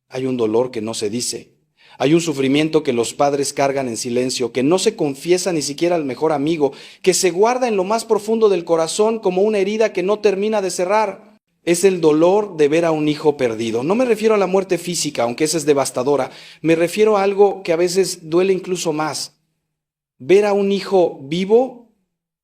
Hay un dolor que no se dice. Hay un sufrimiento que los padres cargan en silencio, que no se confiesa ni siquiera al mejor amigo, que se guarda en lo más profundo del corazón como una herida que no termina de cerrar. Es el dolor de ver a un hijo perdido. No me refiero a la muerte física, aunque esa es devastadora. Me refiero a algo que a veces duele incluso más. Ver a un hijo vivo,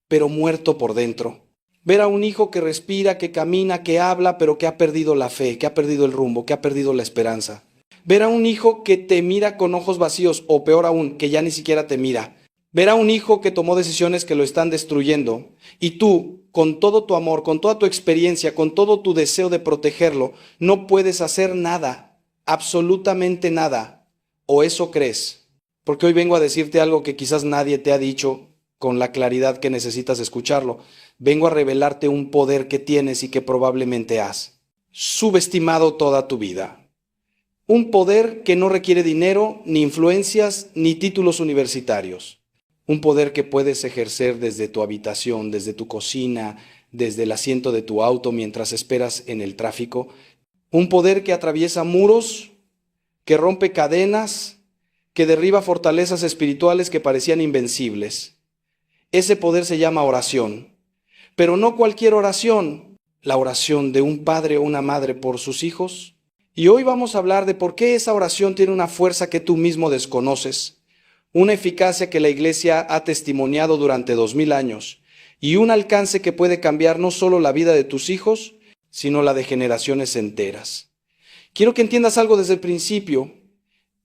pero muerto por dentro. Ver a un hijo que respira, que camina, que habla, pero que ha perdido la fe, que ha perdido el rumbo, que ha perdido la esperanza. Ver a un hijo que te mira con ojos vacíos, o peor aún, que ya ni siquiera te mira. Ver a un hijo que tomó decisiones que lo están destruyendo, y tú, con todo tu amor, con toda tu experiencia, con todo tu deseo de protegerlo, no puedes hacer nada, absolutamente nada. ¿O eso crees? Porque hoy vengo a decirte algo que quizás nadie te ha dicho con la claridad que necesitas escucharlo. Vengo a revelarte un poder que tienes y que probablemente has subestimado toda tu vida. Un poder que no requiere dinero, ni influencias, ni títulos universitarios. Un poder que puedes ejercer desde tu habitación, desde tu cocina, desde el asiento de tu auto mientras esperas en el tráfico. Un poder que atraviesa muros, que rompe cadenas, que derriba fortalezas espirituales que parecían invencibles. Ese poder se llama oración. Pero no cualquier oración, la oración de un padre o una madre por sus hijos. Y hoy vamos a hablar de por qué esa oración tiene una fuerza que tú mismo desconoces, una eficacia que la Iglesia ha testimoniado durante 2000 años y un alcance que puede cambiar no solo la vida de tus hijos, sino la de generaciones enteras. Quiero que entiendas algo desde el principio.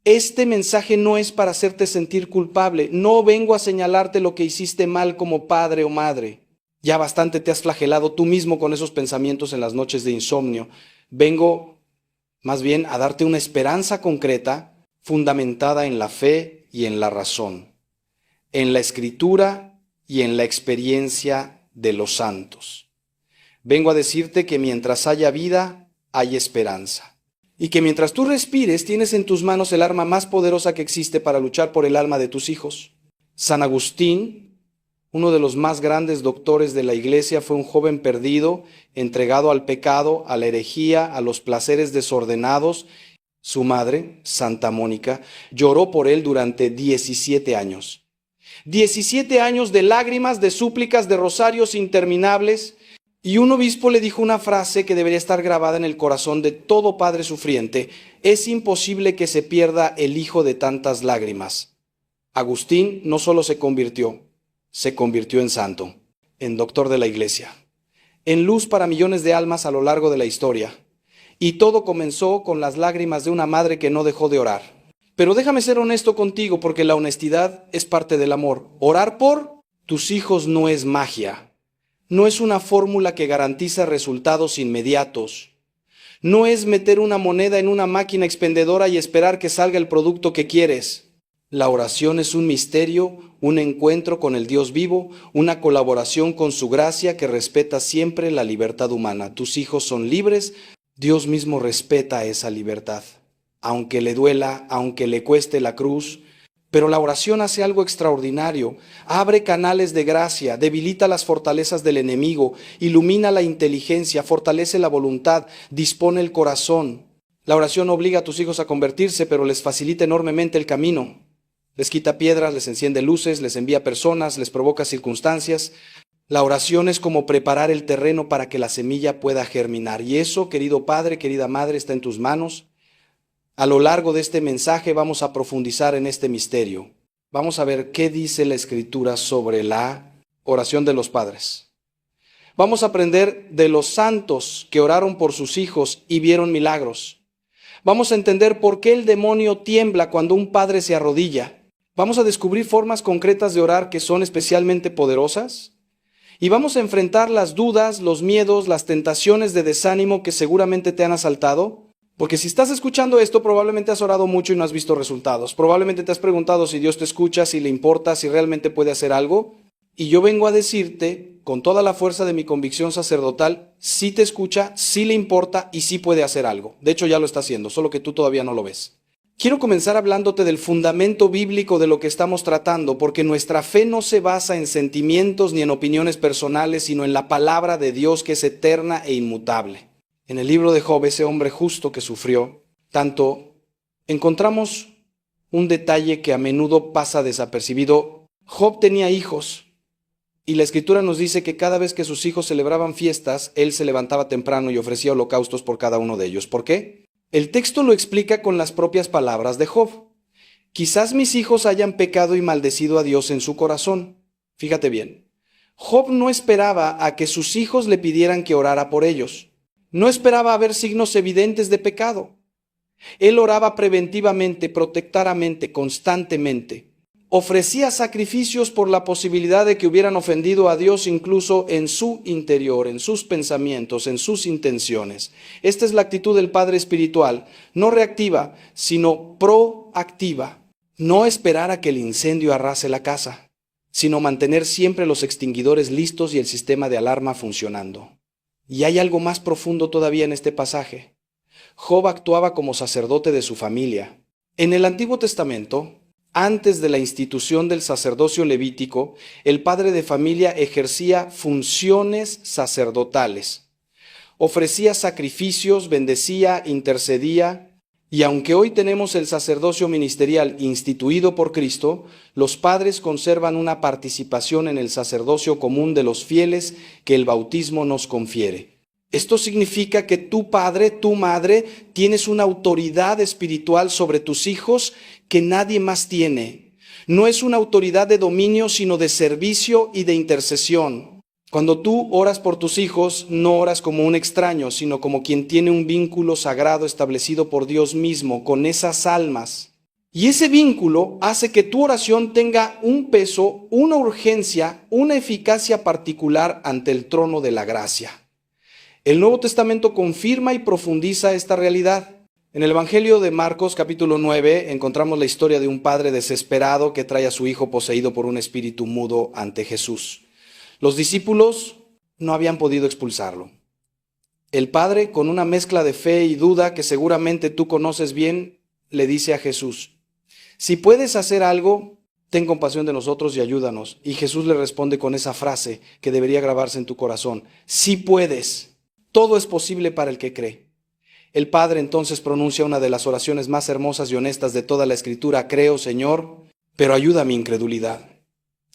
Este mensaje no es para hacerte sentir culpable. No vengo a señalarte lo que hiciste mal como padre o madre. Ya bastante te has flagelado tú mismo con esos pensamientos en las noches de insomnio. Vengo más bien a darte una esperanza concreta fundamentada en la fe y en la razón, en la escritura y en la experiencia de los santos. Vengo a decirte que mientras haya vida, hay esperanza. Y que mientras tú respires, tienes en tus manos el arma más poderosa que existe para luchar por el alma de tus hijos. San Agustín, uno de los más grandes doctores de la Iglesia, fue un joven perdido, entregado al pecado, a la herejía, a los placeres desordenados. Su madre, Santa Mónica, lloró por él durante 17 años. 17 años de lágrimas, de súplicas, de rosarios interminables. Y un obispo le dijo una frase que debería estar grabada en el corazón de todo padre sufriente: es imposible que se pierda el hijo de tantas lágrimas. Agustín no solo se convirtió en santo, en doctor de la Iglesia, en luz para millones de almas a lo largo de la historia. Y todo comenzó con las lágrimas de una madre que no dejó de orar. Pero déjame ser honesto contigo, porque la honestidad es parte del amor. Orar por tus hijos no es magia. No es una fórmula que garantiza resultados inmediatos. No es meter una moneda en una máquina expendedora y esperar que salga el producto que quieres. La oración es un misterio, un encuentro con el Dios vivo, una colaboración con su gracia que respeta siempre la libertad humana. Tus hijos son libres, Dios mismo respeta esa libertad, aunque le duela, aunque le cueste la cruz. Pero la oración hace algo extraordinario: abre canales de gracia, debilita las fortalezas del enemigo, ilumina la inteligencia, fortalece la voluntad, dispone el corazón. La oración obliga a tus hijos a convertirse, pero les facilita enormemente el camino. Les quita piedras, les enciende luces, les envía personas, les provoca circunstancias. La oración es como preparar el terreno para que la semilla pueda germinar. Y eso, querido padre, querida madre, está en tus manos. A lo largo de este mensaje vamos a profundizar en este misterio. Vamos a ver qué dice la Escritura sobre la oración de los padres. Vamos a aprender de los santos que oraron por sus hijos y vieron milagros. Vamos a entender por qué el demonio tiembla cuando un padre se arrodilla. Vamos a descubrir formas concretas de orar que son especialmente poderosas. Y vamos a enfrentar las dudas, los miedos, las tentaciones de desánimo que seguramente te han asaltado. Porque si estás escuchando esto, probablemente has orado mucho y no has visto resultados. Probablemente te has preguntado si Dios te escucha, si le importa, si realmente puede hacer algo. Y yo vengo a decirte, con toda la fuerza de mi convicción sacerdotal, sí te escucha, sí le importa y sí puede hacer algo. De hecho, ya lo está haciendo, solo que tú todavía no lo ves. Quiero comenzar hablándote del fundamento bíblico de lo que estamos tratando, porque nuestra fe no se basa en sentimientos ni en opiniones personales, sino en la palabra de Dios, que es eterna e inmutable. En el libro de Job, ese hombre justo que sufrió, tanto, encontramos un detalle que a menudo pasa desapercibido. Job tenía hijos, y la Escritura nos dice que cada vez que sus hijos celebraban fiestas, él se levantaba temprano y ofrecía holocaustos por cada uno de ellos. ¿Por qué? El texto lo explica con las propias palabras de Job. Quizás mis hijos hayan pecado y maldecido a Dios en su corazón. Fíjate bien, Job no esperaba a que sus hijos le pidieran que orara por ellos. No esperaba ver signos evidentes de pecado. Él oraba preventivamente, protectoramente, constantemente. Ofrecía sacrificios por la posibilidad de que hubieran ofendido a Dios incluso en su interior, en sus pensamientos, en sus intenciones. Esta es la actitud del padre espiritual, no reactiva, sino proactiva. No esperar a que el incendio arrase la casa, sino mantener siempre los extinguidores listos y el sistema de alarma funcionando. Y hay algo más profundo todavía en este pasaje. Job actuaba como sacerdote de su familia. En el Antiguo Testamento, antes de la institución del sacerdocio levítico, el padre de familia ejercía funciones sacerdotales. Ofrecía sacrificios, bendecía, intercedía, y aunque hoy tenemos el sacerdocio ministerial instituido por Cristo, los padres conservan una participación en el sacerdocio común de los fieles que el bautismo nos confiere. Esto significa que tu padre, tu madre, tienes una autoridad espiritual sobre tus hijos que nadie más tiene. No es una autoridad de dominio, sino de servicio y de intercesión. Cuando tú oras por tus hijos, no oras como un extraño, sino como quien tiene un vínculo sagrado establecido por Dios mismo con esas almas. Y ese vínculo hace que tu oración tenga un peso, una urgencia, una eficacia particular ante el trono de la gracia. El Nuevo Testamento confirma y profundiza esta realidad. En el Evangelio de Marcos, capítulo 9, encontramos la historia de un padre desesperado que trae a su hijo poseído por un espíritu mudo ante Jesús. Los discípulos no habían podido expulsarlo. El padre, con una mezcla de fe y duda que seguramente tú conoces bien, le dice a Jesús: si puedes hacer algo, ten compasión de nosotros y ayúdanos. Y Jesús le responde con esa frase que debería grabarse en tu corazón: si puedes. Todo es posible para el que cree. El Padre entonces pronuncia una de las oraciones más hermosas y honestas de toda la Escritura: creo, Señor, pero ayuda a mi incredulidad.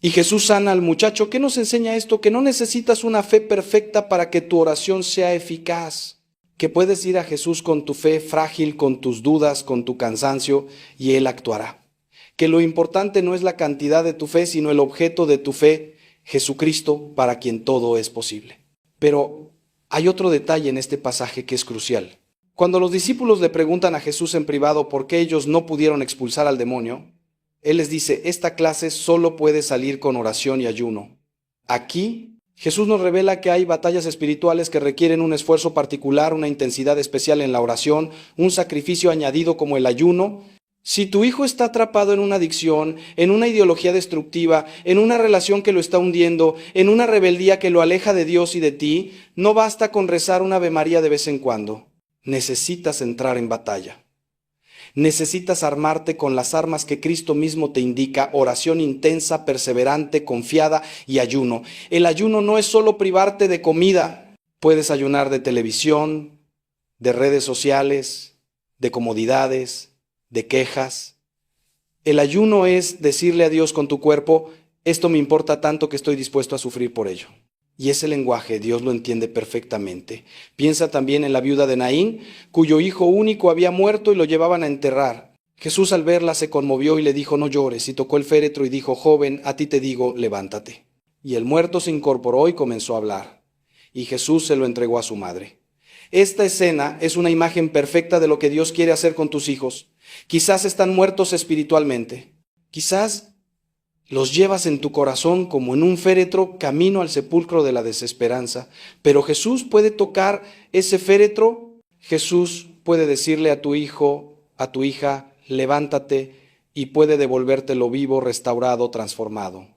Y Jesús sana al muchacho. ¿Qué nos enseña esto? Que no necesitas una fe perfecta para que tu oración sea eficaz. Que puedes ir a Jesús con tu fe frágil, con tus dudas, con tu cansancio, y Él actuará. Que lo importante no es la cantidad de tu fe, sino el objeto de tu fe, Jesucristo, para quien todo es posible. Pero hay otro detalle en este pasaje que es crucial. Cuando los discípulos le preguntan a Jesús en privado por qué ellos no pudieron expulsar al demonio, Él les dice: esta clase solo puede salir con oración y ayuno. Aquí, Jesús nos revela que hay batallas espirituales que requieren un esfuerzo particular, una intensidad especial en la oración, un sacrificio añadido como el ayuno. Si tu hijo está atrapado en una adicción, en una ideología destructiva, en una relación que lo está hundiendo, en una rebeldía que lo aleja de Dios y de ti, no basta con rezar una Ave María de vez en cuando. Necesitas entrar en batalla. Necesitas armarte con las armas que Cristo mismo te indica: oración intensa, perseverante, confiada y ayuno. El ayuno no es solo privarte de comida. Puedes ayunar de televisión, de redes sociales, de comodidades, de quejas. El ayuno es decirle a Dios con tu cuerpo: esto me importa tanto que estoy dispuesto a sufrir por ello. Y ese lenguaje Dios lo entiende perfectamente. Piensa también en la viuda de Naín, cuyo hijo único había muerto y lo llevaban a enterrar. Jesús, al verla, se conmovió y le dijo: no llores, y tocó el féretro y dijo: joven, a ti te digo, levántate. Y el muerto se incorporó y comenzó a hablar. Y Jesús se lo entregó a su madre. Esta escena es una imagen perfecta de lo que Dios quiere hacer con tus hijos. Quizás están muertos espiritualmente. Quizás los llevas en tu corazón como en un féretro camino al sepulcro de la desesperanza. Pero Jesús puede tocar ese féretro. Jesús puede decirle a tu hijo, a tu hija: levántate, y puede devolvértelo vivo, restaurado, transformado.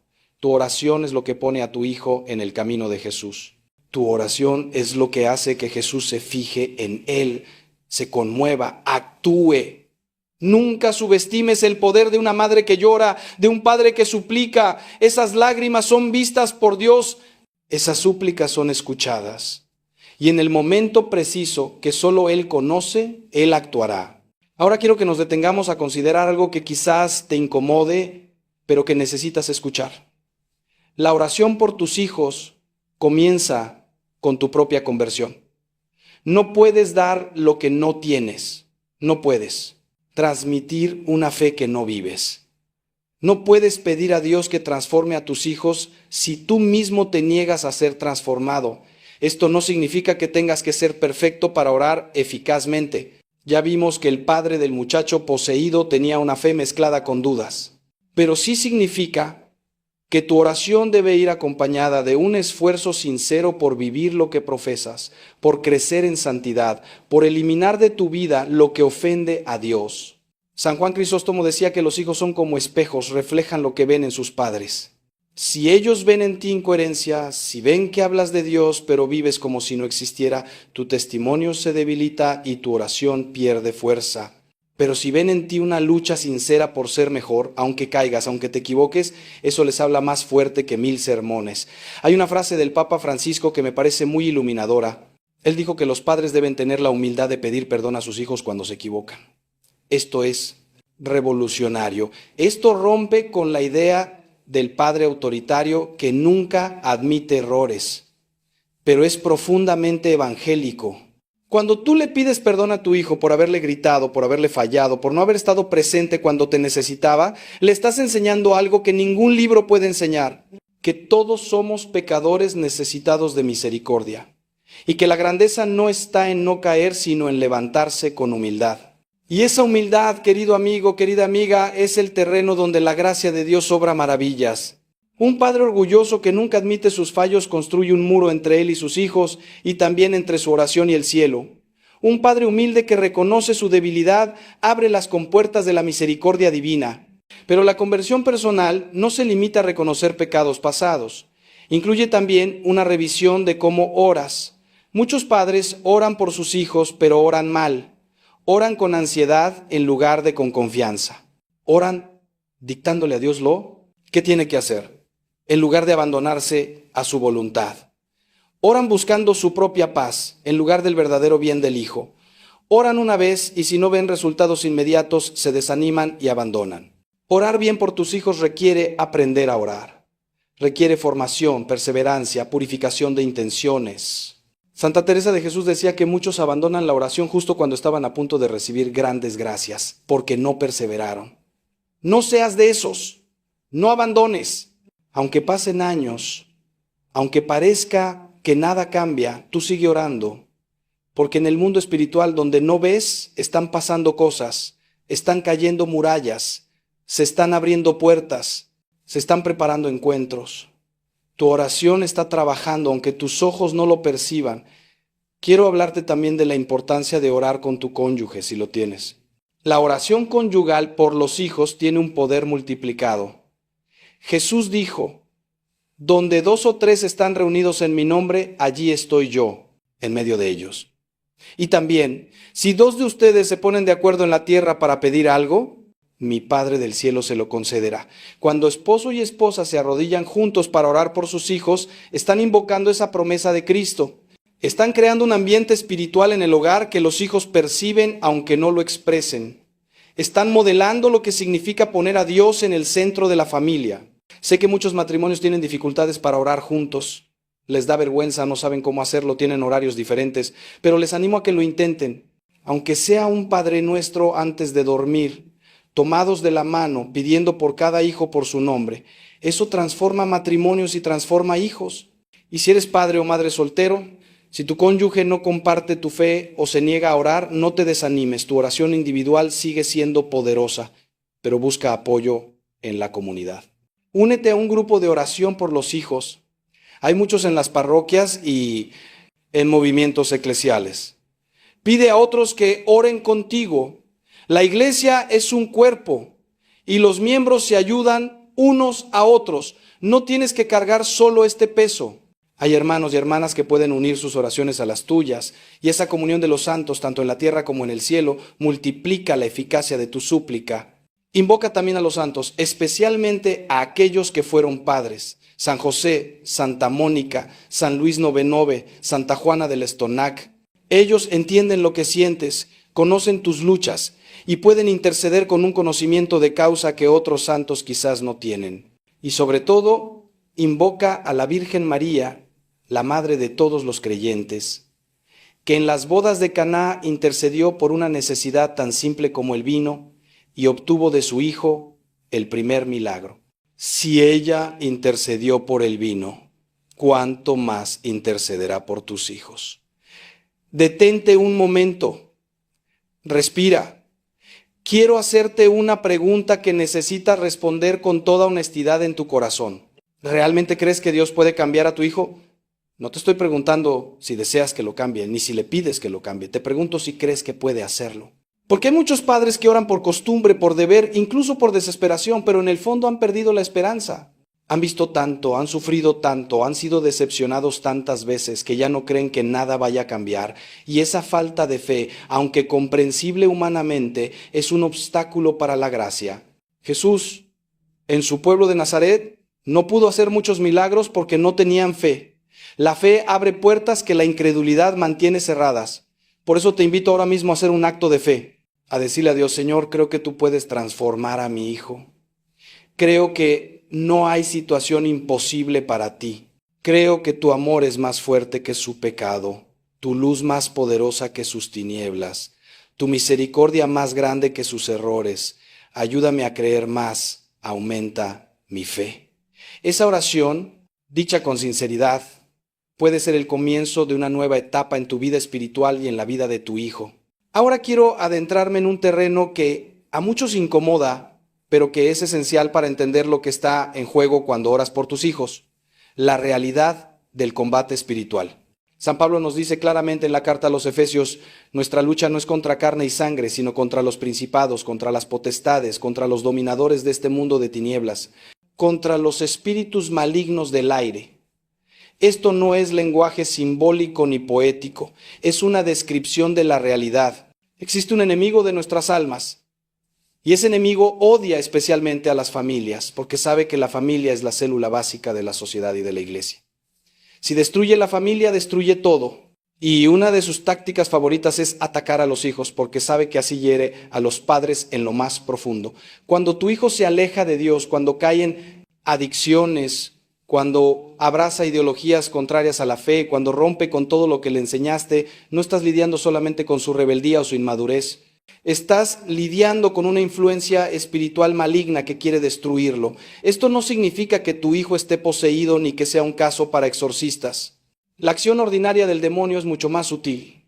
Tu oración es lo que pone a tu hijo en el camino de Jesús. Tu oración es lo que hace que Jesús se fije en él, se conmueva, actúe. Nunca subestimes el poder de una madre que llora, de un padre que suplica. Esas lágrimas son vistas por Dios. Esas súplicas son escuchadas. Y en el momento preciso que solo Él conoce, Él actuará. Ahora quiero que nos detengamos a considerar algo que quizás te incomode, pero que necesitas escuchar. La oración por tus hijos comienza con tu propia conversión. No puedes dar lo que no tienes. No puedes transmitir una fe que no vives. No puedes pedir a Dios que transforme a tus hijos si tú mismo te niegas a ser transformado. Esto no significa que tengas que ser perfecto para orar eficazmente. Ya vimos que el padre del muchacho poseído tenía una fe mezclada con dudas. Pero sí significa que tu oración debe ir acompañada de un esfuerzo sincero por vivir lo que profesas, por crecer en santidad, por eliminar de tu vida lo que ofende a Dios. San Juan Crisóstomo decía que los hijos son como espejos, reflejan lo que ven en sus padres. Si ellos ven en ti incoherencia, si ven que hablas de Dios pero vives como si no existiera, tu testimonio se debilita y tu oración pierde fuerza. Pero si ven en ti una lucha sincera por ser mejor, aunque caigas, aunque te equivoques, eso les habla más fuerte que 1000 sermones. Hay una frase del Papa Francisco que me parece muy iluminadora. Él dijo que los padres deben tener la humildad de pedir perdón a sus hijos cuando se equivocan. Esto es revolucionario. Esto rompe con la idea del padre autoritario que nunca admite errores, pero es profundamente evangélico. Cuando tú le pides perdón a tu hijo por haberle gritado, por haberle fallado, por no haber estado presente cuando te necesitaba, le estás enseñando algo que ningún libro puede enseñar, que todos somos pecadores necesitados de misericordia, y que la grandeza no está en no caer, sino en levantarse con humildad. Y esa humildad, querido amigo, querida amiga, es el terreno donde la gracia de Dios obra maravillas. Un padre orgulloso que nunca admite sus fallos construye un muro entre él y sus hijos y también entre su oración y el cielo. Un padre humilde que reconoce su debilidad abre las compuertas de la misericordia divina. Pero la conversión personal no se limita a reconocer pecados pasados. Incluye también una revisión de cómo oras. Muchos padres oran por sus hijos, pero oran mal. Oran con ansiedad en lugar de con confianza. Oran dictándole a Dios ¿qué tiene que hacer? En lugar de abandonarse a su voluntad. Oran buscando su propia paz, en lugar del verdadero bien del hijo. Oran una vez y si no ven resultados inmediatos, se desaniman y abandonan. Orar bien por tus hijos requiere aprender a orar. Requiere formación, perseverancia, purificación de intenciones. Santa Teresa de Jesús decía que muchos abandonan la oración justo cuando estaban a punto de recibir grandes gracias, porque no perseveraron. No seas de esos. No abandones. Aunque pasen años, aunque parezca que nada cambia, tú sigue orando, porque en el mundo espiritual donde no ves, están pasando cosas, están cayendo murallas, se están abriendo puertas, se están preparando encuentros. Tu oración está trabajando, aunque tus ojos no lo perciban. Quiero hablarte también de la importancia de orar con tu cónyuge, si lo tienes. La oración conyugal por los hijos tiene un poder multiplicado. Jesús dijo, donde 2 o 3 están reunidos en mi nombre, allí estoy yo, en medio de ellos. Y también, si 2 de ustedes se ponen de acuerdo en la tierra para pedir algo, mi Padre del cielo se lo concederá. Cuando esposo y esposa se arrodillan juntos para orar por sus hijos, están invocando esa promesa de Cristo. Están creando un ambiente espiritual en el hogar que los hijos perciben aunque no lo expresen. Están modelando lo que significa poner a Dios en el centro de la familia. Sé que muchos matrimonios tienen dificultades para orar juntos. Les da vergüenza, no saben cómo hacerlo, tienen horarios diferentes, pero les animo a que lo intenten. Aunque sea un Padre Nuestro antes de dormir, tomados de la mano, pidiendo por cada hijo por su nombre. Eso transforma matrimonios y transforma hijos. Y si eres padre o madre soltero, si tu cónyuge no comparte tu fe o se niega a orar, no te desanimes. Tu oración individual sigue siendo poderosa, pero busca apoyo en la comunidad. Únete a un grupo de oración por los hijos. Hay muchos en las parroquias y en movimientos eclesiales. Pide a otros que oren contigo. La iglesia es un cuerpo y los miembros se ayudan unos a otros. No tienes que cargar solo este peso. Hay hermanos y hermanas que pueden unir sus oraciones a las tuyas, y esa comunión de los santos, tanto en la tierra como en el cielo, multiplica la eficacia de tu súplica. Invoca también a los santos, especialmente a aquellos que fueron padres. San José, Santa Mónica, San Luis Novenove, Santa Juana del Estonac. Ellos entienden lo que sientes. conocen tus luchas y pueden interceder con un conocimiento de causa que otros santos quizás no tienen. Y sobre todo, invoca a la Virgen María, la madre de todos los creyentes, que en las bodas de Caná intercedió por una necesidad tan simple como el vino y obtuvo de su hijo el primer milagro. Si ella intercedió por el vino, ¿cuánto más intercederá por tus hijos? Detente un momento, respira. Quiero hacerte una pregunta que necesitas responder con toda honestidad en tu corazón. ¿Realmente crees que Dios puede cambiar a tu hijo? No te estoy preguntando si deseas que lo cambie, ni si le pides que lo cambie. Te pregunto si crees que puede hacerlo. Porque hay muchos padres que oran por costumbre, por deber, incluso por desesperación, pero en el fondo han perdido la esperanza. Han visto tanto, han sufrido tanto, han sido decepcionados tantas veces que ya no creen que nada vaya a cambiar. Y esa falta de fe, aunque comprensible humanamente, es un obstáculo para la gracia. Jesús, en su pueblo de Nazaret, no pudo hacer muchos milagros porque no tenían fe. La fe abre puertas que la incredulidad mantiene cerradas. Por eso te invito ahora mismo a hacer un acto de fe, a decirle a Dios: Señor, creo que tú puedes transformar a mi hijo. Creo que no hay situación imposible para ti. Creo que tu amor es más fuerte que su pecado, tu luz más poderosa que sus tinieblas, tu misericordia más grande que sus errores. Ayúdame a creer más, aumenta mi fe. Esa oración, dicha con sinceridad, puede ser el comienzo de una nueva etapa en tu vida espiritual y en la vida de tu hijo. Ahora quiero adentrarme en un terreno que a muchos incomoda, pero que es esencial para entender lo que está en juego cuando oras por tus hijos: la realidad del combate espiritual. San Pablo nos dice claramente en la carta a los Efesios: nuestra lucha no es contra carne y sangre, sino contra los principados, contra las potestades, contra los dominadores de este mundo de tinieblas, contra los espíritus malignos del aire. Esto no es lenguaje simbólico ni poético, es una descripción de la realidad. Existe un enemigo de nuestras almas, y ese enemigo odia especialmente a las familias, porque sabe que la familia es la célula básica de la sociedad y de la iglesia. Si destruye la familia, destruye todo. Y una de sus tácticas favoritas es atacar a los hijos, porque sabe que así hiere a los padres en lo más profundo. Cuando tu hijo se aleja de Dios, cuando cae en adicciones, cuando abraza ideologías contrarias a la fe, cuando rompe con todo lo que le enseñaste, no estás lidiando solamente con su rebeldía o su inmadurez. Estás lidiando con una influencia espiritual maligna que quiere destruirlo. Esto no significa que tu hijo esté poseído ni que sea un caso para exorcistas. La acción ordinaria del demonio es mucho más sutil.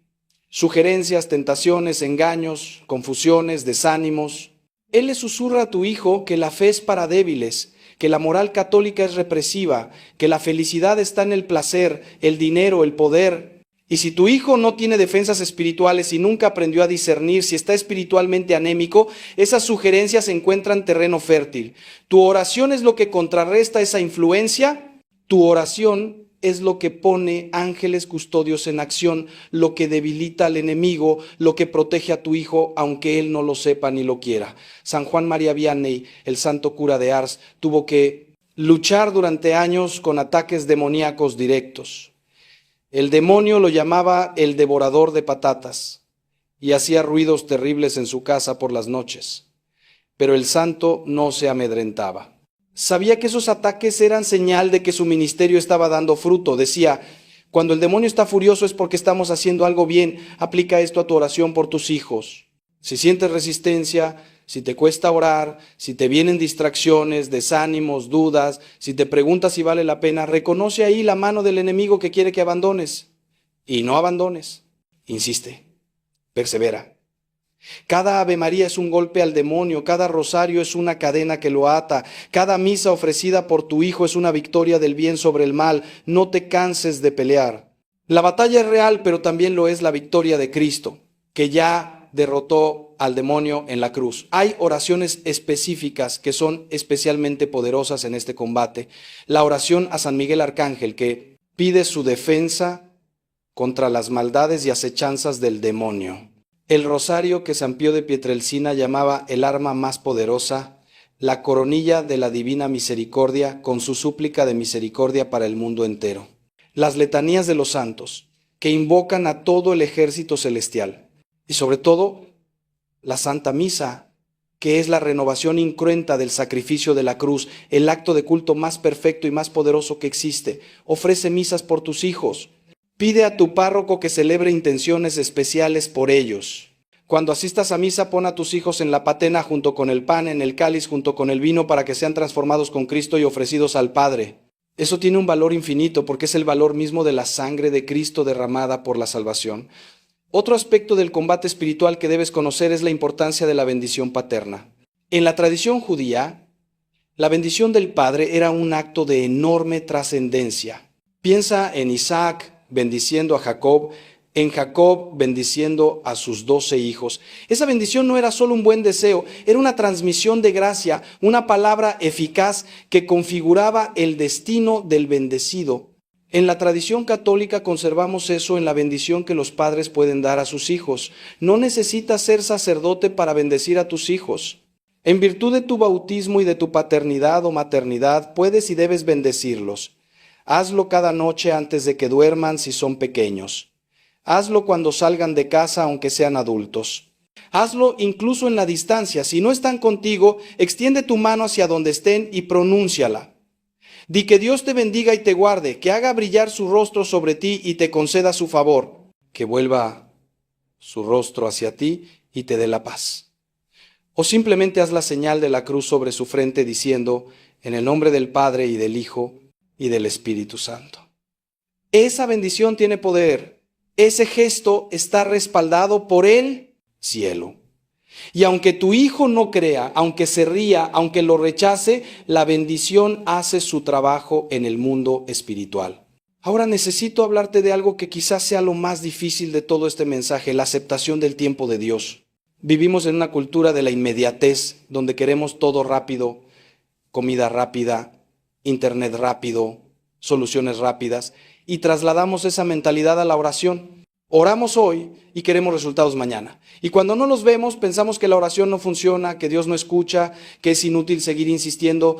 Sugerencias, tentaciones, engaños, confusiones, desánimos. Él le susurra a tu hijo que la fe es para débiles, que la moral católica es represiva, que la felicidad está en el placer, el dinero, el poder. Y si tu hijo no tiene defensas espirituales y nunca aprendió a discernir, si está espiritualmente anémico, esas sugerencias encuentran terreno fértil. Tu oración es lo que contrarresta esa influencia. Tu oración es lo que pone ángeles custodios en acción, lo que debilita al enemigo, lo que protege a tu hijo, aunque él no lo sepa ni lo quiera. San Juan María Vianney, el santo cura de Ars, tuvo que luchar durante años con ataques demoníacos directos. El demonio lo llamaba el devorador de patatas y hacía ruidos terribles en su casa por las noches. Pero el santo no se amedrentaba. Sabía que esos ataques eran señal de que su ministerio estaba dando fruto. Decía: cuando el demonio está furioso es porque estamos haciendo algo bien. Aplica esto a tu oración por tus hijos. Si sientes resistencia, si te cuesta orar, si te vienen distracciones, desánimos, dudas, si te preguntas si vale la pena, reconoce ahí la mano del enemigo que quiere que abandones. Y no abandones. Insiste. Persevera. Cada Ave María es un golpe al demonio, cada rosario es una cadena que lo ata, cada misa ofrecida por tu hijo es una victoria del bien sobre el mal. No te canses de pelear. La batalla es real, pero también lo es la victoria de Cristo, que ya derrotó al demonio en la cruz. Hay oraciones específicas que son especialmente poderosas en este combate. La oración a San Miguel Arcángel, que pide su defensa contra las maldades y acechanzas del demonio. El rosario que San Pío de Pietrelcina llamaba el arma más poderosa, la coronilla de la divina misericordia con su súplica de misericordia para el mundo entero. Las letanías de los santos, que invocan a todo el ejército celestial. Y sobre todo, la Santa Misa, que es la renovación incruenta del sacrificio de la cruz, el acto de culto más perfecto y más poderoso que existe. Ofrece misas por tus hijos. Pide a tu párroco que celebre intenciones especiales por ellos. Cuando asistas a misa, pon a tus hijos en la patena junto con el pan, en el cáliz junto con el vino, para que sean transformados con Cristo y ofrecidos al Padre. Eso tiene un valor infinito porque es el valor mismo de la sangre de Cristo derramada por la salvación. Otro aspecto del combate espiritual que debes conocer es la importancia de la bendición paterna. En la tradición judía, la bendición del padre era un acto de enorme trascendencia. Piensa en Isaac bendiciendo a Jacob, en Jacob bendiciendo a sus 12 hijos. Esa bendición no era solo un buen deseo, era una transmisión de gracia, una palabra eficaz que configuraba el destino del bendecido. En la tradición católica conservamos eso en la bendición que los padres pueden dar a sus hijos. No necesitas ser sacerdote para bendecir a tus hijos. En virtud de tu bautismo y de tu paternidad o maternidad, puedes y debes bendecirlos. Hazlo cada noche antes de que duerman si son pequeños. Hazlo cuando salgan de casa aunque sean adultos. Hazlo incluso en la distancia. Si no están contigo, extiende tu mano hacia donde estén y pronúnciala. Di que Dios te bendiga y te guarde, que haga brillar su rostro sobre ti y te conceda su favor, que vuelva su rostro hacia ti y te dé la paz. O simplemente haz la señal de la cruz sobre su frente diciendo, en el nombre del Padre y del Hijo y del Espíritu Santo. Esa bendición tiene poder. Ese gesto está respaldado por el cielo. Y aunque tu hijo no crea, aunque se ría, aunque lo rechace, la bendición hace su trabajo en el mundo espiritual. Ahora necesito hablarte de algo que quizás sea lo más difícil de todo este mensaje, la aceptación del tiempo de Dios. Vivimos en una cultura de la inmediatez, donde queremos todo rápido, comida rápida, internet rápido, soluciones rápidas, y trasladamos esa mentalidad a la oración. Oramos hoy y queremos resultados mañana. Y cuando no los vemos, pensamos que la oración no funciona, que Dios no escucha, que es inútil seguir insistiendo,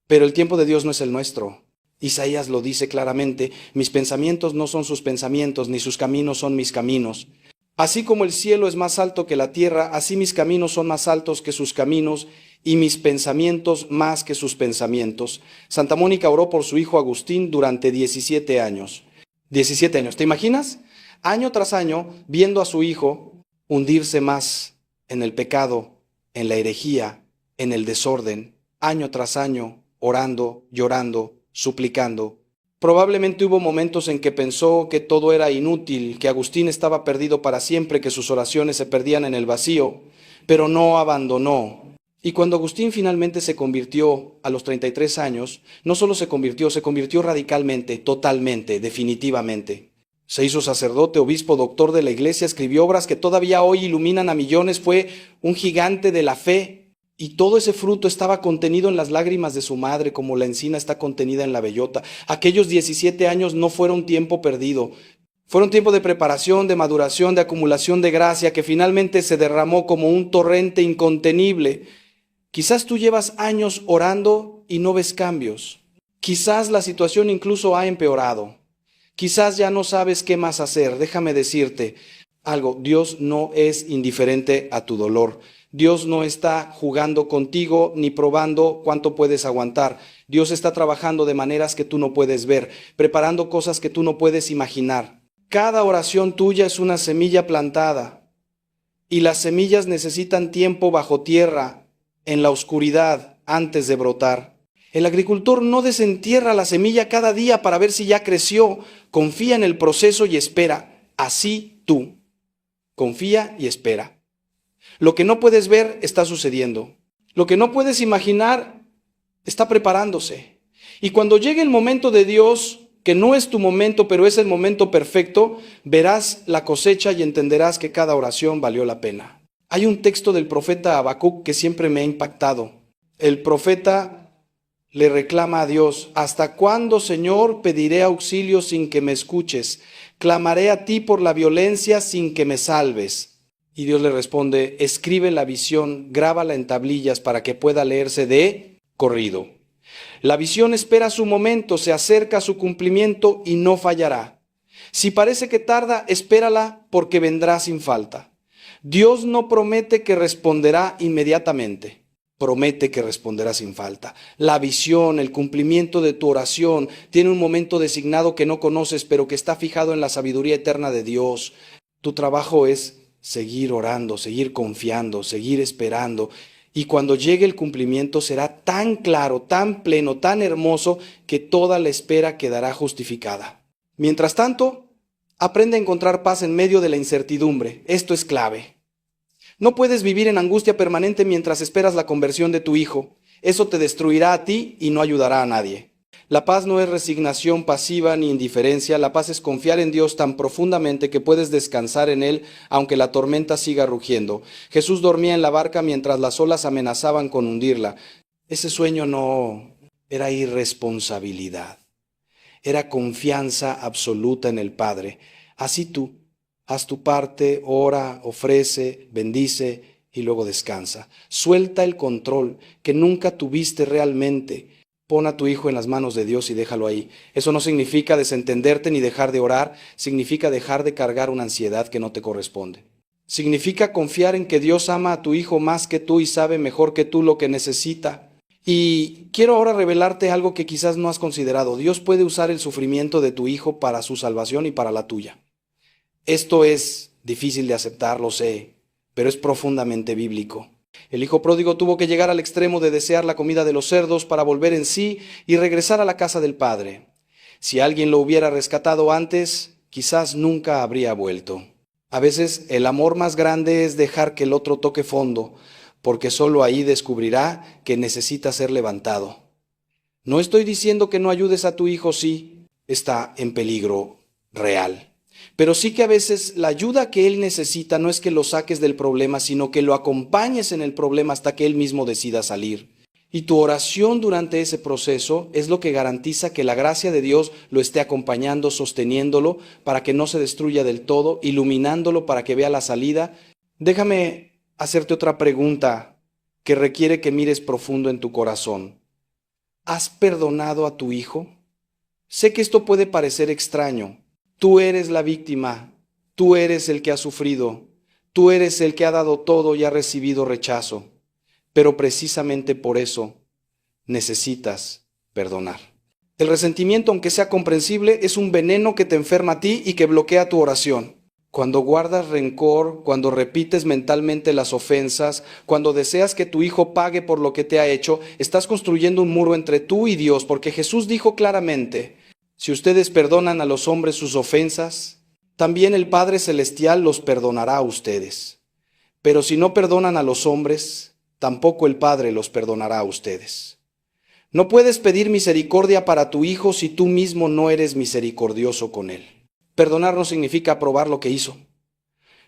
pero el tiempo de Dios no es el nuestro. Isaías lo dice claramente, mis pensamientos no son sus pensamientos, ni sus caminos son mis caminos. Así como el cielo es más alto que la tierra, así mis caminos son más altos que sus caminos, y mis pensamientos más que sus pensamientos. Santa Mónica oró por su hijo Agustín durante 17 años. 17 años, ¿te imaginas? Año tras año, viendo a su hijo hundirse más en el pecado, en la herejía, en el desorden, año tras año, orando, llorando, suplicando. Probablemente hubo momentos en que pensó que todo era inútil, que Agustín estaba perdido para siempre, que sus oraciones se perdían en el vacío, pero no abandonó. Y cuando Agustín finalmente se convirtió a los 33 años, no solo se convirtió radicalmente, totalmente, definitivamente. Se hizo sacerdote, obispo, doctor de la iglesia, escribió obras que todavía hoy iluminan a millones, fue un gigante de la fe. Y todo ese fruto estaba contenido en las lágrimas de su madre, como la encina está contenida en la bellota. Aquellos 17 años no fueron tiempo perdido. Fueron tiempo de preparación, de maduración, de acumulación de gracia, que finalmente se derramó como un torrente incontenible. Quizás tú llevas años orando y no ves cambios. Quizás la situación incluso ha empeorado. Quizás ya no sabes qué más hacer. Déjame decirte algo, Dios no es indiferente a tu dolor. Dios no está jugando contigo ni probando cuánto puedes aguantar. Dios está trabajando de maneras que tú no puedes ver, preparando cosas que tú no puedes imaginar. Cada oración tuya es una semilla plantada y las semillas necesitan tiempo bajo tierra, en la oscuridad, antes de brotar. El agricultor no desentierra la semilla cada día para ver si ya creció. Confía en el proceso y espera. Así tú. Confía y espera. Lo que no puedes ver está sucediendo. Lo que no puedes imaginar está preparándose. Y cuando llegue el momento de Dios, que no es tu momento, pero es el momento perfecto, verás la cosecha y entenderás que cada oración valió la pena. Hay un texto del profeta Habacuc que siempre me ha impactado. El profeta le reclama a Dios, ¿hasta cuándo, Señor, pediré auxilio sin que me escuches? Clamaré a ti por la violencia sin que me salves. Y Dios le responde, escribe la visión, grábala en tablillas para que pueda leerse de corrido. La visión espera su momento, se acerca a su cumplimiento y no fallará. Si parece que tarda, espérala porque vendrá sin falta. Dios no promete que responderá inmediatamente, promete que responderá sin falta. La visión, el cumplimiento de tu oración tiene un momento designado que no conoces, pero que está fijado en la sabiduría eterna de Dios. Tu trabajo es seguir orando, seguir confiando, seguir esperando. Y cuando llegue el cumplimiento será tan claro, tan pleno, tan hermoso, que toda la espera quedará justificada. Mientras tanto, aprende a encontrar paz en medio de la incertidumbre. Esto es clave. No puedes vivir en angustia permanente mientras esperas la conversión de tu hijo. Eso te destruirá a ti y no ayudará a nadie. La paz no es resignación pasiva ni indiferencia. La paz es confiar en Dios tan profundamente que puedes descansar en Él aunque la tormenta siga rugiendo. Jesús dormía en la barca mientras las olas amenazaban con hundirla. Ese sueño no era irresponsabilidad. Era confianza absoluta en el Padre. Así tú, haz tu parte, ora, ofrece, bendice y luego descansa. Suelta el control que nunca tuviste realmente. Pon a tu hijo en las manos de Dios y déjalo ahí. Eso no significa desentenderte ni dejar de orar, significa dejar de cargar una ansiedad que no te corresponde. Significa confiar en que Dios ama a tu hijo más que tú y sabe mejor que tú lo que necesita. Y quiero ahora revelarte algo que quizás no has considerado. Dios puede usar el sufrimiento de tu hijo para su salvación y para la tuya. Esto es difícil de aceptar, lo sé, pero es profundamente bíblico. El hijo pródigo tuvo que llegar al extremo de desear la comida de los cerdos para volver en sí y regresar a la casa del padre. Si alguien lo hubiera rescatado antes, quizás nunca habría vuelto. A veces el amor más grande es dejar que el otro toque fondo, porque solo ahí descubrirá que necesita ser levantado. No estoy diciendo que no ayudes a tu hijo si está en peligro real. Pero sí que a veces la ayuda que él necesita no es que lo saques del problema, sino que lo acompañes en el problema hasta que él mismo decida salir. Y tu oración durante ese proceso es lo que garantiza que la gracia de Dios lo esté acompañando, sosteniéndolo para que no se destruya del todo, iluminándolo para que vea la salida. Déjame hacerte otra pregunta que requiere que mires profundo en tu corazón. ¿Has perdonado a tu hijo? Sé que esto puede parecer extraño. Tú eres la víctima, tú eres el que ha sufrido, tú eres el que ha dado todo y ha recibido rechazo, pero precisamente por eso necesitas perdonar. El resentimiento, aunque sea comprensible, es un veneno que te enferma a ti y que bloquea tu oración. Cuando guardas rencor, cuando repites mentalmente las ofensas, cuando deseas que tu hijo pague por lo que te ha hecho, estás construyendo un muro entre tú y Dios, porque Jesús dijo claramente: si ustedes perdonan a los hombres sus ofensas, también el Padre Celestial los perdonará a ustedes. Pero si no perdonan a los hombres, tampoco el Padre los perdonará a ustedes. No puedes pedir misericordia para tu hijo si tú mismo no eres misericordioso con él. Perdonar no significa aprobar lo que hizo.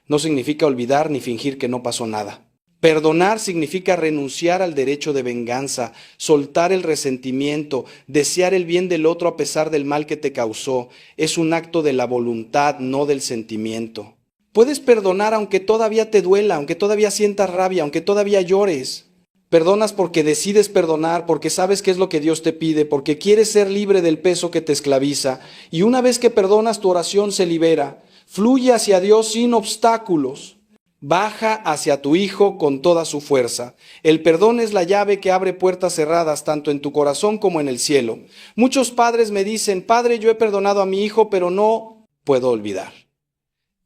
No significa olvidar ni fingir que no pasó nada. Perdonar significa renunciar al derecho de venganza, soltar el resentimiento, desear el bien del otro a pesar del mal que te causó. Es un acto de la voluntad, no del sentimiento. Puedes perdonar aunque todavía te duela, aunque todavía sientas rabia, aunque todavía llores. Perdonas porque decides perdonar, porque sabes qué es lo que Dios te pide, porque quieres ser libre del peso que te esclaviza. Y una vez que perdonas, tu oración se libera. Fluye hacia Dios sin obstáculos. Baja hacia tu hijo con toda su fuerza. El perdón es la llave que abre puertas cerradas tanto en tu corazón como en el cielo. Muchos padres me dicen: Padre, yo he perdonado a mi hijo, pero no puedo olvidar.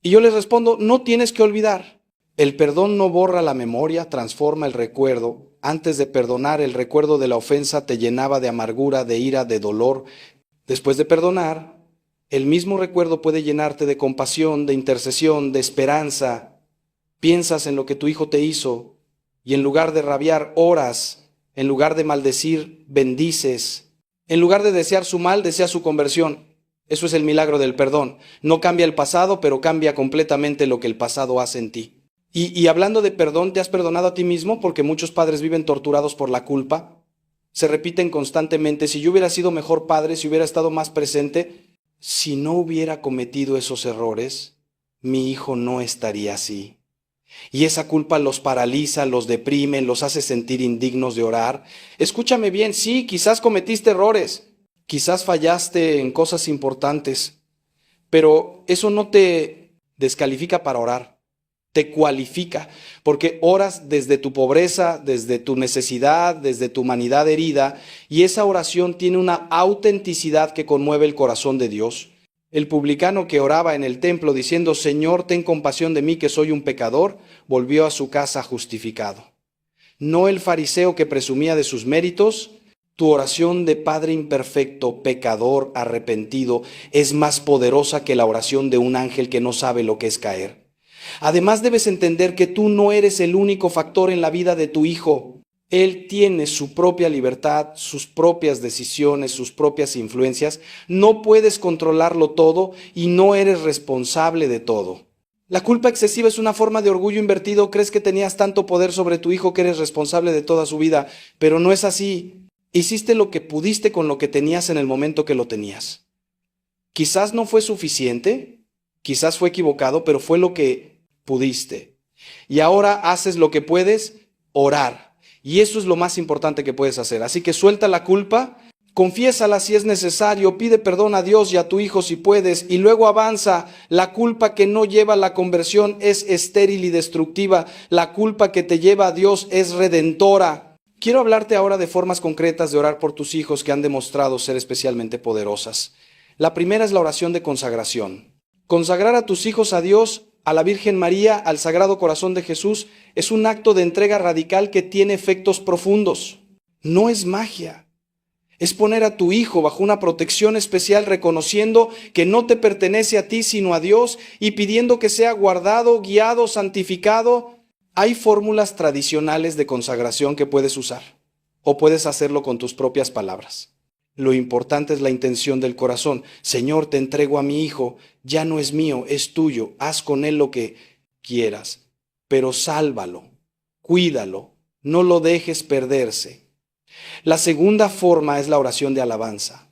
Y yo les respondo: no tienes que olvidar. El perdón no borra la memoria, transforma el recuerdo. Antes de perdonar, el recuerdo de la ofensa te llenaba de amargura, de ira, de dolor. Después de perdonar, el mismo recuerdo puede llenarte de compasión, de intercesión, de esperanza. Piensas en lo que tu hijo te hizo y en lugar de rabiar, oras. En lugar de maldecir, bendices. En lugar de desear su mal, deseas su conversión. Eso es el milagro del perdón. No cambia el pasado, pero cambia completamente lo que el pasado hace en ti. Y hablando de perdón, ¿te has perdonado a ti mismo? Porque muchos padres viven torturados por la culpa. Se repiten constantemente: si yo hubiera sido mejor padre, si hubiera estado más presente, si no hubiera cometido esos errores, mi hijo no estaría así. Y esa culpa los paraliza, los deprime, los hace sentir indignos de orar. Escúchame bien, sí, quizás cometiste errores, quizás fallaste en cosas importantes, pero eso no te descalifica para orar. te cualifica, porque oras desde tu pobreza, desde tu necesidad, desde tu humanidad herida, y esa oración tiene una autenticidad que conmueve el corazón de Dios. El publicano que oraba en el templo diciendo, Señor, ten compasión de mí que soy un pecador, volvió a su casa justificado. No el fariseo que presumía de sus méritos. Tu oración de Padre imperfecto, pecador, arrepentido, es más poderosa que la oración de un ángel que no sabe lo que es caer. Además debes entender que tú no eres el único factor en la vida de tu hijo. Él tiene su propia libertad, sus propias decisiones, sus propias influencias. No puedes controlarlo todo y no eres responsable de todo. La culpa excesiva es una forma de orgullo invertido. Crees que tenías tanto poder sobre tu hijo que eres responsable de toda su vida, pero no es así. Hiciste lo que pudiste con lo que tenías en el momento que lo tenías. Quizás no fue suficiente, quizás fue equivocado, pero fue lo que pudiste. Y ahora haces lo que puedes, orar. Y eso es lo más importante que puedes hacer. Así que suelta la culpa, confiésala si es necesario, pide perdón a Dios y a tu hijo si puedes, y luego avanza. La culpa que no lleva a la conversión es estéril y destructiva. La culpa que te lleva a Dios es redentora. Quiero hablarte ahora de formas concretas de orar por tus hijos que han demostrado ser especialmente poderosas. La primera es la oración de consagración. Consagrar a tus hijos a Dios, a la Virgen María, al Sagrado Corazón de Jesús, es un acto de entrega radical que tiene efectos profundos. No es magia. Es poner a tu hijo bajo una protección especial, reconociendo que no te pertenece a ti sino a Dios y pidiendo que sea guardado, guiado, santificado. Hay fórmulas tradicionales de consagración que puedes usar, o puedes hacerlo con tus propias palabras. Lo importante es la intención del corazón. Señor, te entrego a mi hijo, ya no es mío, es tuyo, haz con él lo que quieras, pero sálvalo, cuídalo, no lo dejes perderse. La segunda forma es la oración de alabanza.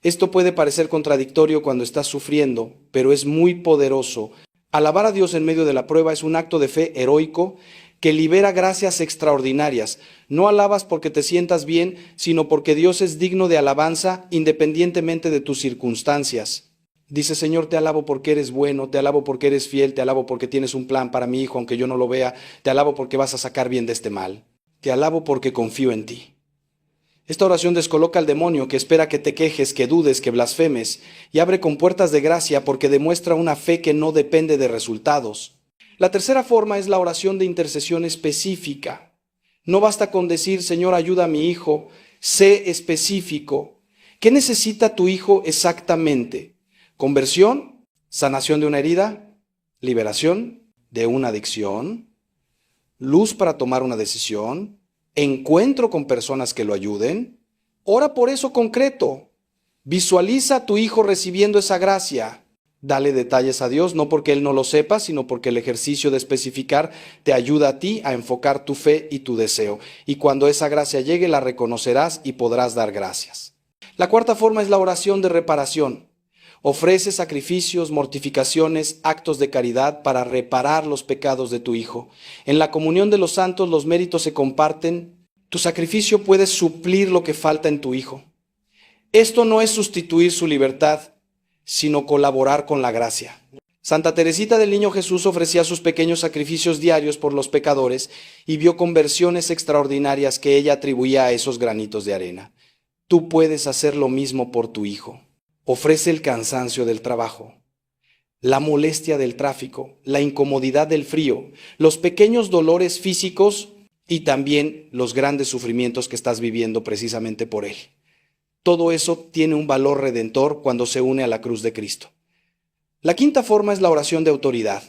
Esto puede parecer contradictorio cuando estás sufriendo, pero es muy poderoso. Alabar a Dios en medio de la prueba es un acto de fe heroico que libera gracias extraordinarias. No alabas porque te sientas bien, sino porque Dios es digno de alabanza independientemente de tus circunstancias. Dice, Señor, te alabo porque eres bueno, te alabo porque eres fiel, te alabo porque tienes un plan para mi hijo, aunque yo no lo vea, te alabo porque vas a sacar bien de este mal, te alabo porque confío en ti. Esta oración descoloca al demonio que espera que te quejes, que dudes, que blasfemes, y abre compuertas de gracia porque demuestra una fe que no depende de resultados. La tercera forma es la oración de intercesión específica. No basta con decir, Señor, ayuda a mi hijo, sé específico. ¿Qué necesita tu hijo exactamente? ¿Conversión? ¿Sanación de una herida? ¿Liberación de una adicción? ¿Luz para tomar una decisión? ¿Encuentro con personas que lo ayuden? Ora por eso concreto. Visualiza a tu hijo recibiendo esa gracia. Dale detalles a Dios, no porque Él no lo sepa, sino porque el ejercicio de especificar te ayuda a ti a enfocar tu fe y tu deseo. Y cuando esa gracia llegue, la reconocerás y podrás dar gracias. La cuarta forma es la oración de reparación. Ofrece sacrificios, mortificaciones, actos de caridad para reparar los pecados de tu hijo. En la comunión de los santos los méritos se comparten. Tu sacrificio puede suplir lo que falta en tu hijo. Esto no es sustituir su libertad, sino colaborar con la gracia. Santa Teresita del Niño Jesús ofrecía sus pequeños sacrificios diarios por los pecadores y vio conversiones extraordinarias que ella atribuía a esos granitos de arena. Tú puedes hacer lo mismo por tu hijo. Ofrece el cansancio del trabajo, la molestia del tráfico, la incomodidad del frío, los pequeños dolores físicos y también los grandes sufrimientos que estás viviendo precisamente por él. Todo eso tiene un valor redentor cuando se une a la cruz de Cristo. La quinta forma es la oración de autoridad.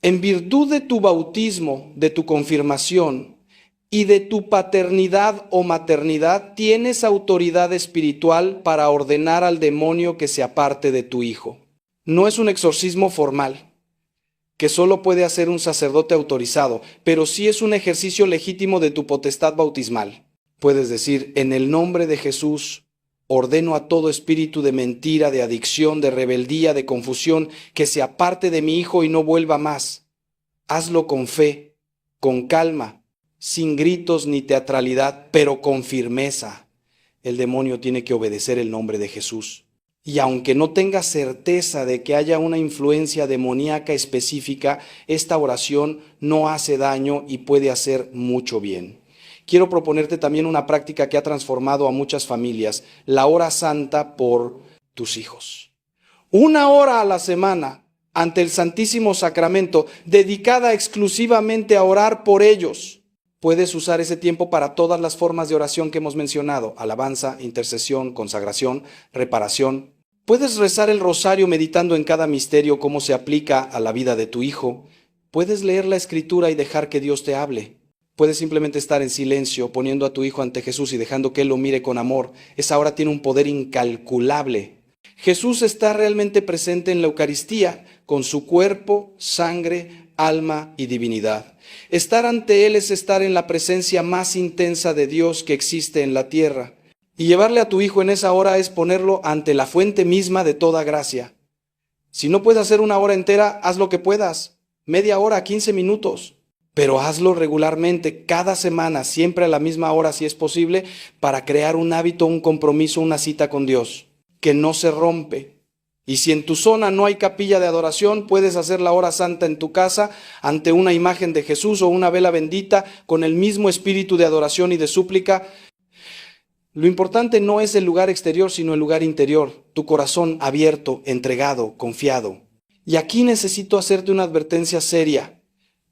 En virtud de tu bautismo, de tu confirmación y de tu paternidad o maternidad, tienes autoridad espiritual para ordenar al demonio que se aparte de tu hijo. No es un exorcismo formal, que solo puede hacer un sacerdote autorizado, pero sí es un ejercicio legítimo de tu potestad bautismal. Puedes decir, en el nombre de Jesús, ordeno a todo espíritu de mentira, de adicción, de rebeldía, de confusión, que se aparte de mi hijo y no vuelva más. Hazlo con fe, con calma, sin gritos ni teatralidad, pero con firmeza. El demonio tiene que obedecer el nombre de Jesús. Y aunque no tengas certeza de que haya una influencia demoníaca específica, esta oración no hace daño y puede hacer mucho bien. Quiero proponerte también una práctica que ha transformado a muchas familias, la hora santa por tus hijos. 1 hora a la semana ante el Santísimo Sacramento, dedicada exclusivamente a orar por ellos. Puedes usar ese tiempo para todas las formas de oración que hemos mencionado: alabanza, intercesión, consagración, reparación. Puedes rezar el rosario meditando en cada misterio cómo se aplica a la vida de tu hijo. Puedes leer la Escritura y dejar que Dios te hable. Puedes simplemente estar en silencio, poniendo a tu hijo ante Jesús y dejando que Él lo mire con amor. Esa hora tiene un poder incalculable. Jesús está realmente presente en la Eucaristía, con su cuerpo, sangre, alma y divinidad. Estar ante Él es estar en la presencia más intensa de Dios que existe en la tierra. Y llevarle a tu hijo en esa hora es ponerlo ante la fuente misma de toda gracia. Si no puedes hacer 1 hora entera, haz lo que puedas. Media hora, 15 minutos. Pero hazlo regularmente, cada semana, siempre a la misma hora si es posible, para crear un hábito, un compromiso, una cita con Dios, que no se rompe. Y si en tu zona no hay capilla de adoración, puedes hacer la hora santa en tu casa, ante una imagen de Jesús o una vela bendita, con el mismo espíritu de adoración y de súplica. Lo importante no es el lugar exterior, sino el lugar interior, tu corazón abierto, entregado, confiado. Y aquí necesito hacerte una advertencia seria.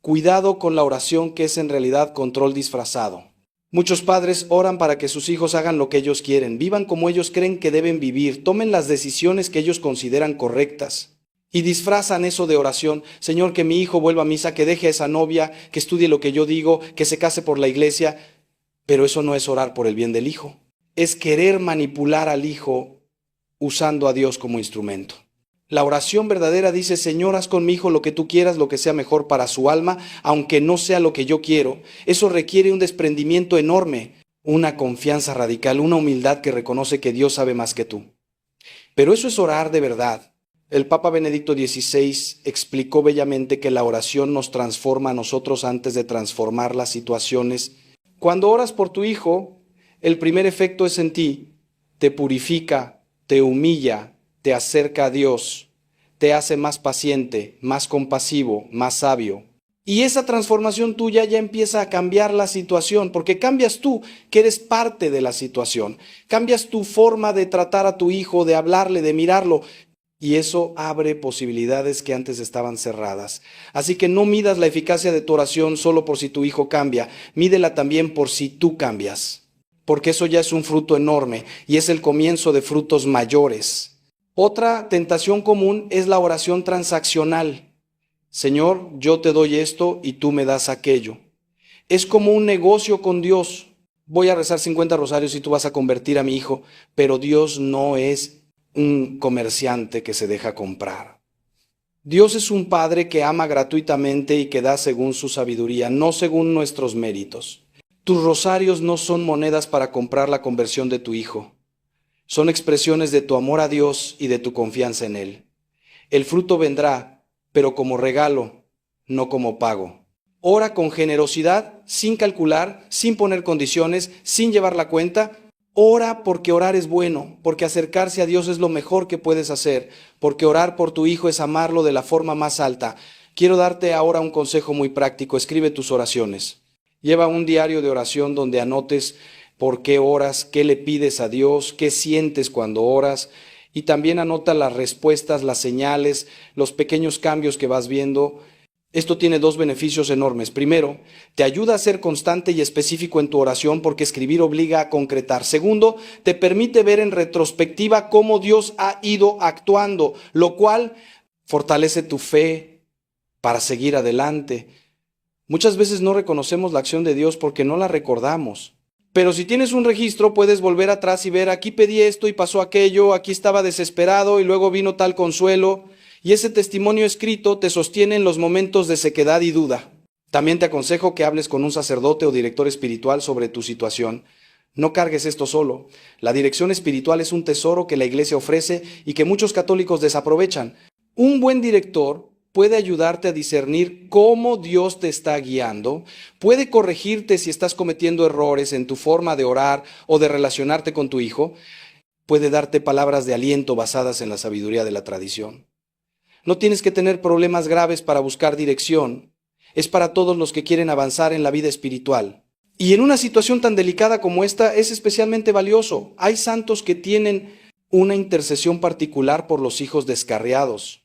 Cuidado con la oración, que es en realidad control disfrazado. Muchos padres oran para que sus hijos hagan lo que ellos quieren, vivan como ellos creen que deben vivir, tomen las decisiones que ellos consideran correctas. Y disfrazan eso de oración: Señor, que mi hijo vuelva a misa, que deje a esa novia, que estudie lo que yo digo, que se case por la iglesia. Pero eso no es orar por el bien del hijo. Es querer manipular al hijo usando a Dios como instrumento. La oración verdadera dice: Señor, haz con mi hijo lo que tú quieras, lo que sea mejor para su alma, aunque no sea lo que yo quiero. Eso requiere un desprendimiento enorme, una confianza radical, una humildad que reconoce que Dios sabe más que tú. Pero eso es orar de verdad. El Papa Benedicto XVI explicó bellamente que la oración nos transforma a nosotros antes de transformar las situaciones. Cuando oras por tu hijo, el primer efecto es en ti: te purifica, te humilla, te acerca a Dios, te hace más paciente, más compasivo, más sabio. Y esa transformación tuya ya empieza a cambiar la situación, porque cambias tú, que eres parte de la situación. Cambias tu forma de tratar a tu hijo, de hablarle, de mirarlo. Y eso abre posibilidades que antes estaban cerradas. Así que no midas la eficacia de tu oración solo por si tu hijo cambia, mídela también por si tú cambias. Porque eso ya es un fruto enorme y es el comienzo de frutos mayores. Otra tentación común es la oración transaccional. Señor, yo te doy esto y tú me das aquello. Es como un negocio con Dios. Voy a rezar 50 rosarios y tú vas a convertir a mi hijo, pero Dios no es un comerciante que se deja comprar. Dios es un Padre que ama gratuitamente y que da según su sabiduría, no según nuestros méritos. Tus rosarios no son monedas para comprar la conversión de tu hijo. Son expresiones de tu amor a Dios y de tu confianza en Él. El fruto vendrá, pero como regalo, no como pago. Ora con generosidad, sin calcular, sin poner condiciones, sin llevar la cuenta. Ora porque orar es bueno, porque acercarse a Dios es lo mejor que puedes hacer, porque orar por tu hijo es amarlo de la forma más alta. Quiero darte ahora un consejo muy práctico. Escribe tus oraciones. Lleva un diario de oración donde anotes por qué oras, qué le pides a Dios, qué sientes cuando oras, y también anota las respuestas, las señales, los pequeños cambios que vas viendo. Esto tiene 2 beneficios enormes. Primero, te ayuda a ser constante y específico en tu oración, porque escribir obliga a concretar. Segundo, te permite ver en retrospectiva cómo Dios ha ido actuando, lo cual fortalece tu fe para seguir adelante. Muchas veces no reconocemos la acción de Dios porque no la recordamos. Pero si tienes un registro, puedes volver atrás y ver: aquí pedí esto y pasó aquello, aquí estaba desesperado y luego vino tal consuelo. Y ese testimonio escrito te sostiene en los momentos de sequedad y duda. También te aconsejo que hables con un sacerdote o director espiritual sobre tu situación. No cargues esto solo. La dirección espiritual es un tesoro que la Iglesia ofrece y que muchos católicos desaprovechan. Un buen director puede ayudarte a discernir cómo Dios te está guiando, puede corregirte si estás cometiendo errores en tu forma de orar o de relacionarte con tu hijo. puede darte palabras de aliento basadas en la sabiduría de la tradición. No tienes que tener problemas graves para buscar dirección. Es para todos los que quieren avanzar en la vida espiritual. Y en una situación tan delicada como esta es especialmente valioso. Hay santos que tienen una intercesión particular por los hijos descarriados.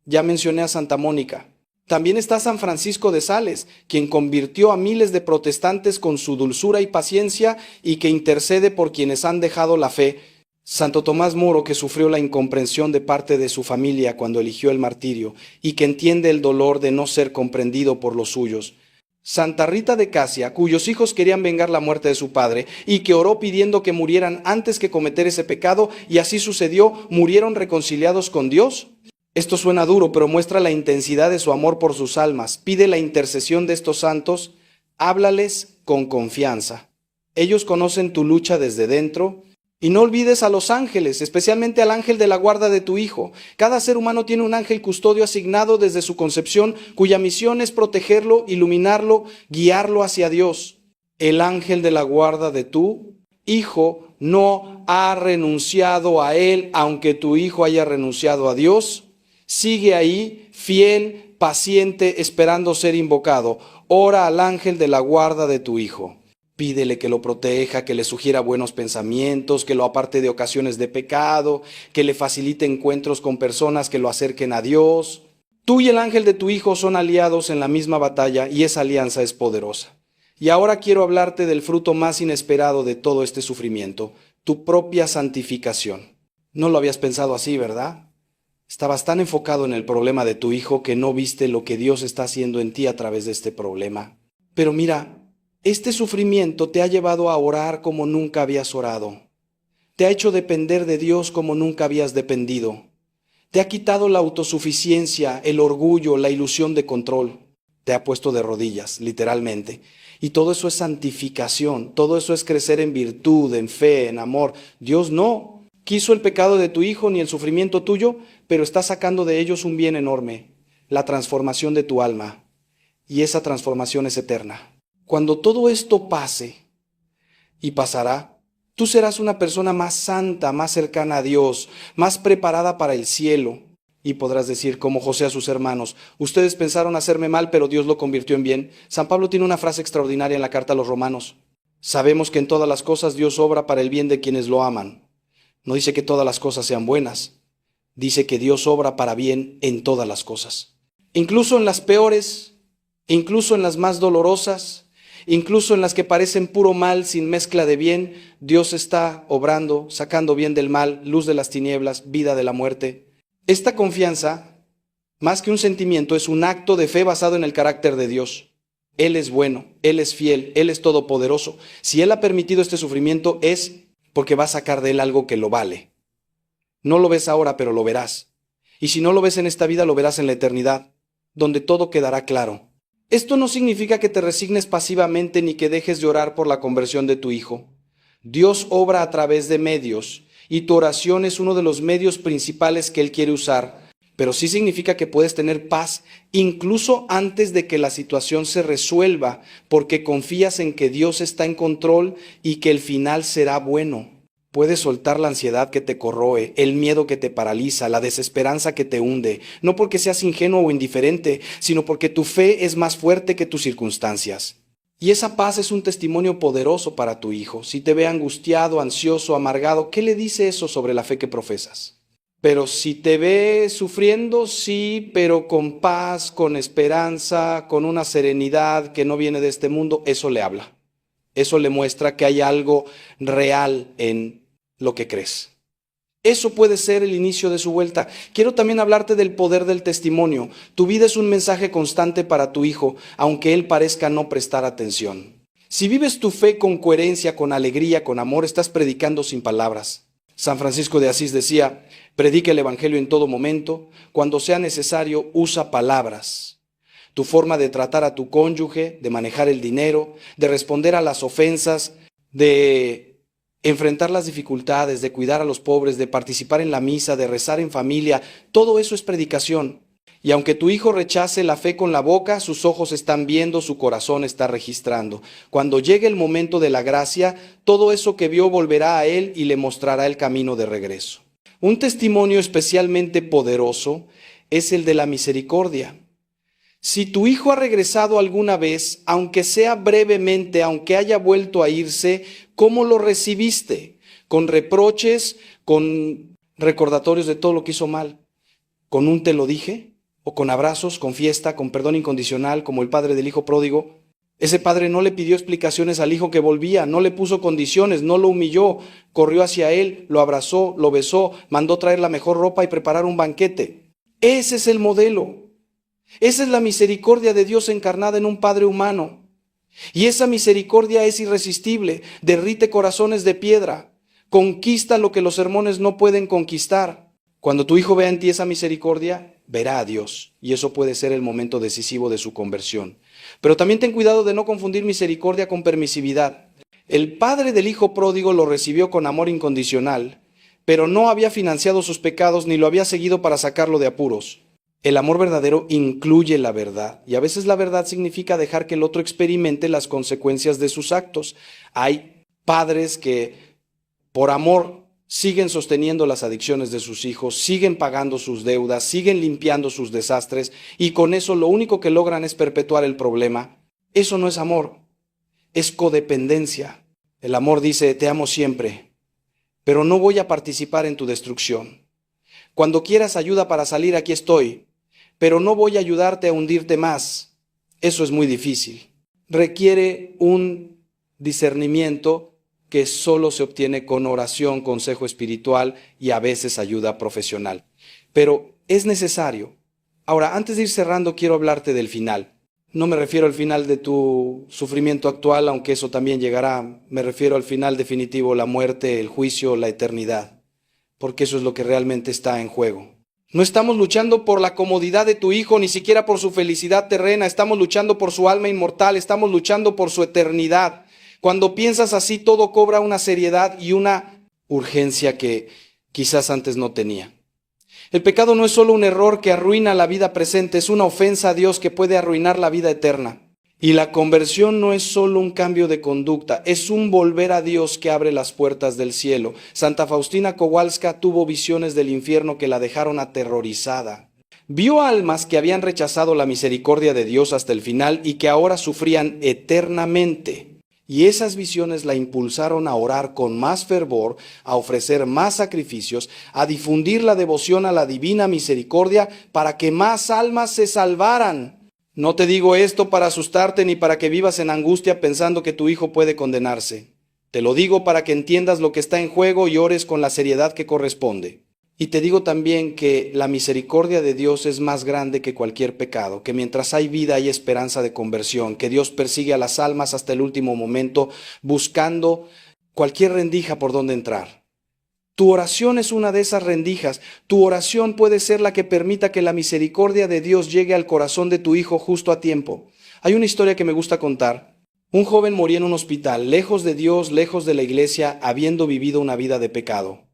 Ya mencioné a Santa Mónica. También está San Francisco de Sales, quien convirtió a miles de protestantes con su dulzura y paciencia y que intercede por quienes han dejado la fe. Santo Tomás Moro, que sufrió la incomprensión de parte de su familia cuando eligió el martirio y que entiende el dolor de no ser comprendido por los suyos. Santa Rita de Casia, cuyos hijos querían vengar la muerte de su padre y que oró pidiendo que murieran antes que cometer ese pecado, y así sucedió, murieron reconciliados con Dios. Esto suena duro, pero muestra la intensidad de su amor por sus almas. Pide la intercesión de estos santos, háblales con confianza. Ellos conocen tu lucha desde dentro. Y no olvides a los ángeles, especialmente al ángel de la guarda de tu hijo. Cada ser humano tiene un ángel custodio asignado desde su concepción, cuya misión es protegerlo, iluminarlo, guiarlo hacia Dios. El ángel de la guarda de tu hijo no ha renunciado a él, aunque tu hijo haya renunciado a Dios. Sigue ahí, fiel, paciente, esperando ser invocado. Ora al ángel de la guarda de tu hijo. Pídele que lo proteja, que le sugiera buenos pensamientos, que lo aparte de ocasiones de pecado, que le facilite encuentros con personas que lo acerquen a Dios. Tú y el ángel de tu hijo son aliados en la misma batalla y esa alianza es poderosa. Y ahora quiero hablarte del fruto más inesperado de todo este sufrimiento, tu propia santificación. No lo habías pensado así, ¿verdad? Estabas tan enfocado en el problema de tu hijo que no viste lo que Dios está haciendo en ti a través de este problema. Pero mira, este sufrimiento te ha llevado a orar como nunca habías orado. Te ha hecho depender de Dios como nunca habías dependido. Te ha quitado la autosuficiencia, el orgullo, la ilusión de control. Te ha puesto de rodillas, literalmente. Y todo eso es santificación. Todo eso es crecer en virtud, en fe, en amor. Dios no quiso el pecado de tu hijo ni el sufrimiento tuyo, pero está sacando de ellos un bien enorme, la transformación de tu alma. Y esa transformación es eterna. Cuando todo esto pase, y pasará, tú serás una persona más santa, más cercana a Dios, más preparada para el cielo. Y podrás decir, como José a sus hermanos, ustedes pensaron hacerme mal, pero Dios lo convirtió en bien. San Pablo tiene una frase extraordinaria en la carta a los Romanos. Sabemos que en todas las cosas Dios obra para el bien de quienes lo aman. No dice que todas las cosas sean buenas. Dice que Dios obra para bien en todas las cosas. Incluso en las peores, incluso en las más dolorosas, incluso en las que parecen puro mal sin mezcla de bien, Dios está obrando, sacando bien del mal, luz de las tinieblas, vida de la muerte. Esta confianza, más que un sentimiento, es un acto de fe basado en el carácter de Dios. Él es bueno, Él es fiel, Él es todopoderoso. Si Él ha permitido este sufrimiento es porque va a sacar de Él algo que lo vale. No lo ves ahora, pero lo verás. Y si no lo ves en esta vida, lo verás en la eternidad, donde todo quedará claro. Esto no significa que te resignes pasivamente ni que dejes de orar por la conversión de tu hijo. Dios obra a través de medios y tu oración es uno de los medios principales que Él quiere usar, pero sí significa que puedes tener paz incluso antes de que la situación se resuelva, porque confías en que Dios está en control y que el final será bueno. Puedes soltar la ansiedad que te corroe, el miedo que te paraliza, la desesperanza que te hunde, no porque seas ingenuo o indiferente, sino porque tu fe es más fuerte que tus circunstancias. Y esa paz es un testimonio poderoso para tu hijo. Si te ve angustiado, ansioso, amargado, ¿qué le dice eso sobre la fe que profesas? Pero si te ve sufriendo, sí, pero con paz, con esperanza, con una serenidad que no viene de este mundo, eso le habla. Eso le muestra que hay algo real en lo que crees. Eso puede ser el inicio de su vuelta. Quiero también hablarte del poder del testimonio. Tu vida es un mensaje constante para tu hijo, aunque él parezca no prestar atención. Si vives tu fe con coherencia, con alegría, con amor, estás predicando sin palabras. San Francisco de Asís decía, predica el evangelio en todo momento, cuando sea necesario, usa palabras. Tu forma de tratar a tu cónyuge, de manejar el dinero, de responder a las ofensas, de enfrentar las dificultades, de cuidar a los pobres, de participar en la misa, de rezar en familia, todo eso es predicación. Y aunque tu hijo rechace la fe con la boca, sus ojos están viendo, su corazón está registrando. Cuando llegue el momento de la gracia, todo eso que vio volverá a él y le mostrará el camino de regreso. Un testimonio especialmente poderoso es el de la misericordia. Si tu hijo ha regresado alguna vez, aunque sea brevemente, aunque haya vuelto a irse, ¿cómo lo recibiste? ¿Con reproches, con recordatorios de todo lo que hizo mal? ¿Con un te lo dije? ¿O con abrazos, con fiesta, con perdón incondicional, como el padre del hijo pródigo? Ese padre no le pidió explicaciones al hijo que volvía, no le puso condiciones, no lo humilló, corrió hacia él, lo abrazó, lo besó, mandó traer la mejor ropa y preparar un banquete. Ese es el modelo. Esa es la misericordia de Dios encarnada en un padre humano. Y esa misericordia es irresistible, derrite corazones de piedra, conquista lo que los sermones no pueden conquistar. Cuando tu hijo vea en ti esa misericordia, verá a Dios, y eso puede ser el momento decisivo de su conversión. Pero también ten cuidado de no confundir misericordia con permisividad. El padre del hijo pródigo lo recibió con amor incondicional, pero no había financiado sus pecados ni lo había seguido para sacarlo de apuros. El amor verdadero incluye la verdad, y a veces la verdad significa dejar que el otro experimente las consecuencias de sus actos. Hay padres que, por amor, siguen sosteniendo las adicciones de sus hijos, siguen pagando sus deudas, siguen limpiando sus desastres, y con eso lo único que logran es perpetuar el problema. Eso no es amor, es codependencia. El amor dice, te amo siempre, pero no voy a participar en tu destrucción. Cuando quieras ayuda para salir, aquí estoy, pero no voy a ayudarte a hundirte más. Eso es muy difícil. Requiere un discernimiento que solo se obtiene con oración, consejo espiritual y a veces ayuda profesional. Pero es necesario. Ahora, antes de ir cerrando, quiero hablarte del final. No me refiero al final de tu sufrimiento actual, aunque eso también llegará. Me refiero al final definitivo, la muerte, el juicio, la eternidad. Porque eso es lo que realmente está en juego. No estamos luchando por la comodidad de tu hijo, ni siquiera por su felicidad terrena. Estamos luchando por su alma inmortal, estamos luchando por su eternidad. Cuando piensas así, todo cobra una seriedad y una urgencia que quizás antes no tenía. El pecado no es solo un error que arruina la vida presente, es una ofensa a Dios que puede arruinar la vida eterna. Y la conversión no es solo un cambio de conducta, es un volver a Dios que abre las puertas del cielo. Santa Faustina Kowalska tuvo visiones del infierno que la dejaron aterrorizada. Vio almas que habían rechazado la misericordia de Dios hasta el final y que ahora sufrían eternamente. Y esas visiones la impulsaron a orar con más fervor, a ofrecer más sacrificios, a difundir la devoción a la divina misericordia para que más almas se salvaran. No te digo esto para asustarte ni para que vivas en angustia pensando que tu hijo puede condenarse. Te lo digo para que entiendas lo que está en juego y ores con la seriedad que corresponde. Y te digo también que la misericordia de Dios es más grande que cualquier pecado, que mientras hay vida hay esperanza de conversión, que Dios persigue a las almas hasta el último momento, buscando cualquier rendija por donde entrar. Tu oración es una de esas rendijas. Tu oración puede ser la que permita que la misericordia de Dios llegue al corazón de tu hijo justo a tiempo. Hay una historia que me gusta contar. Un joven moría en un hospital, lejos de Dios, lejos de la iglesia, habiendo vivido una vida de pecado.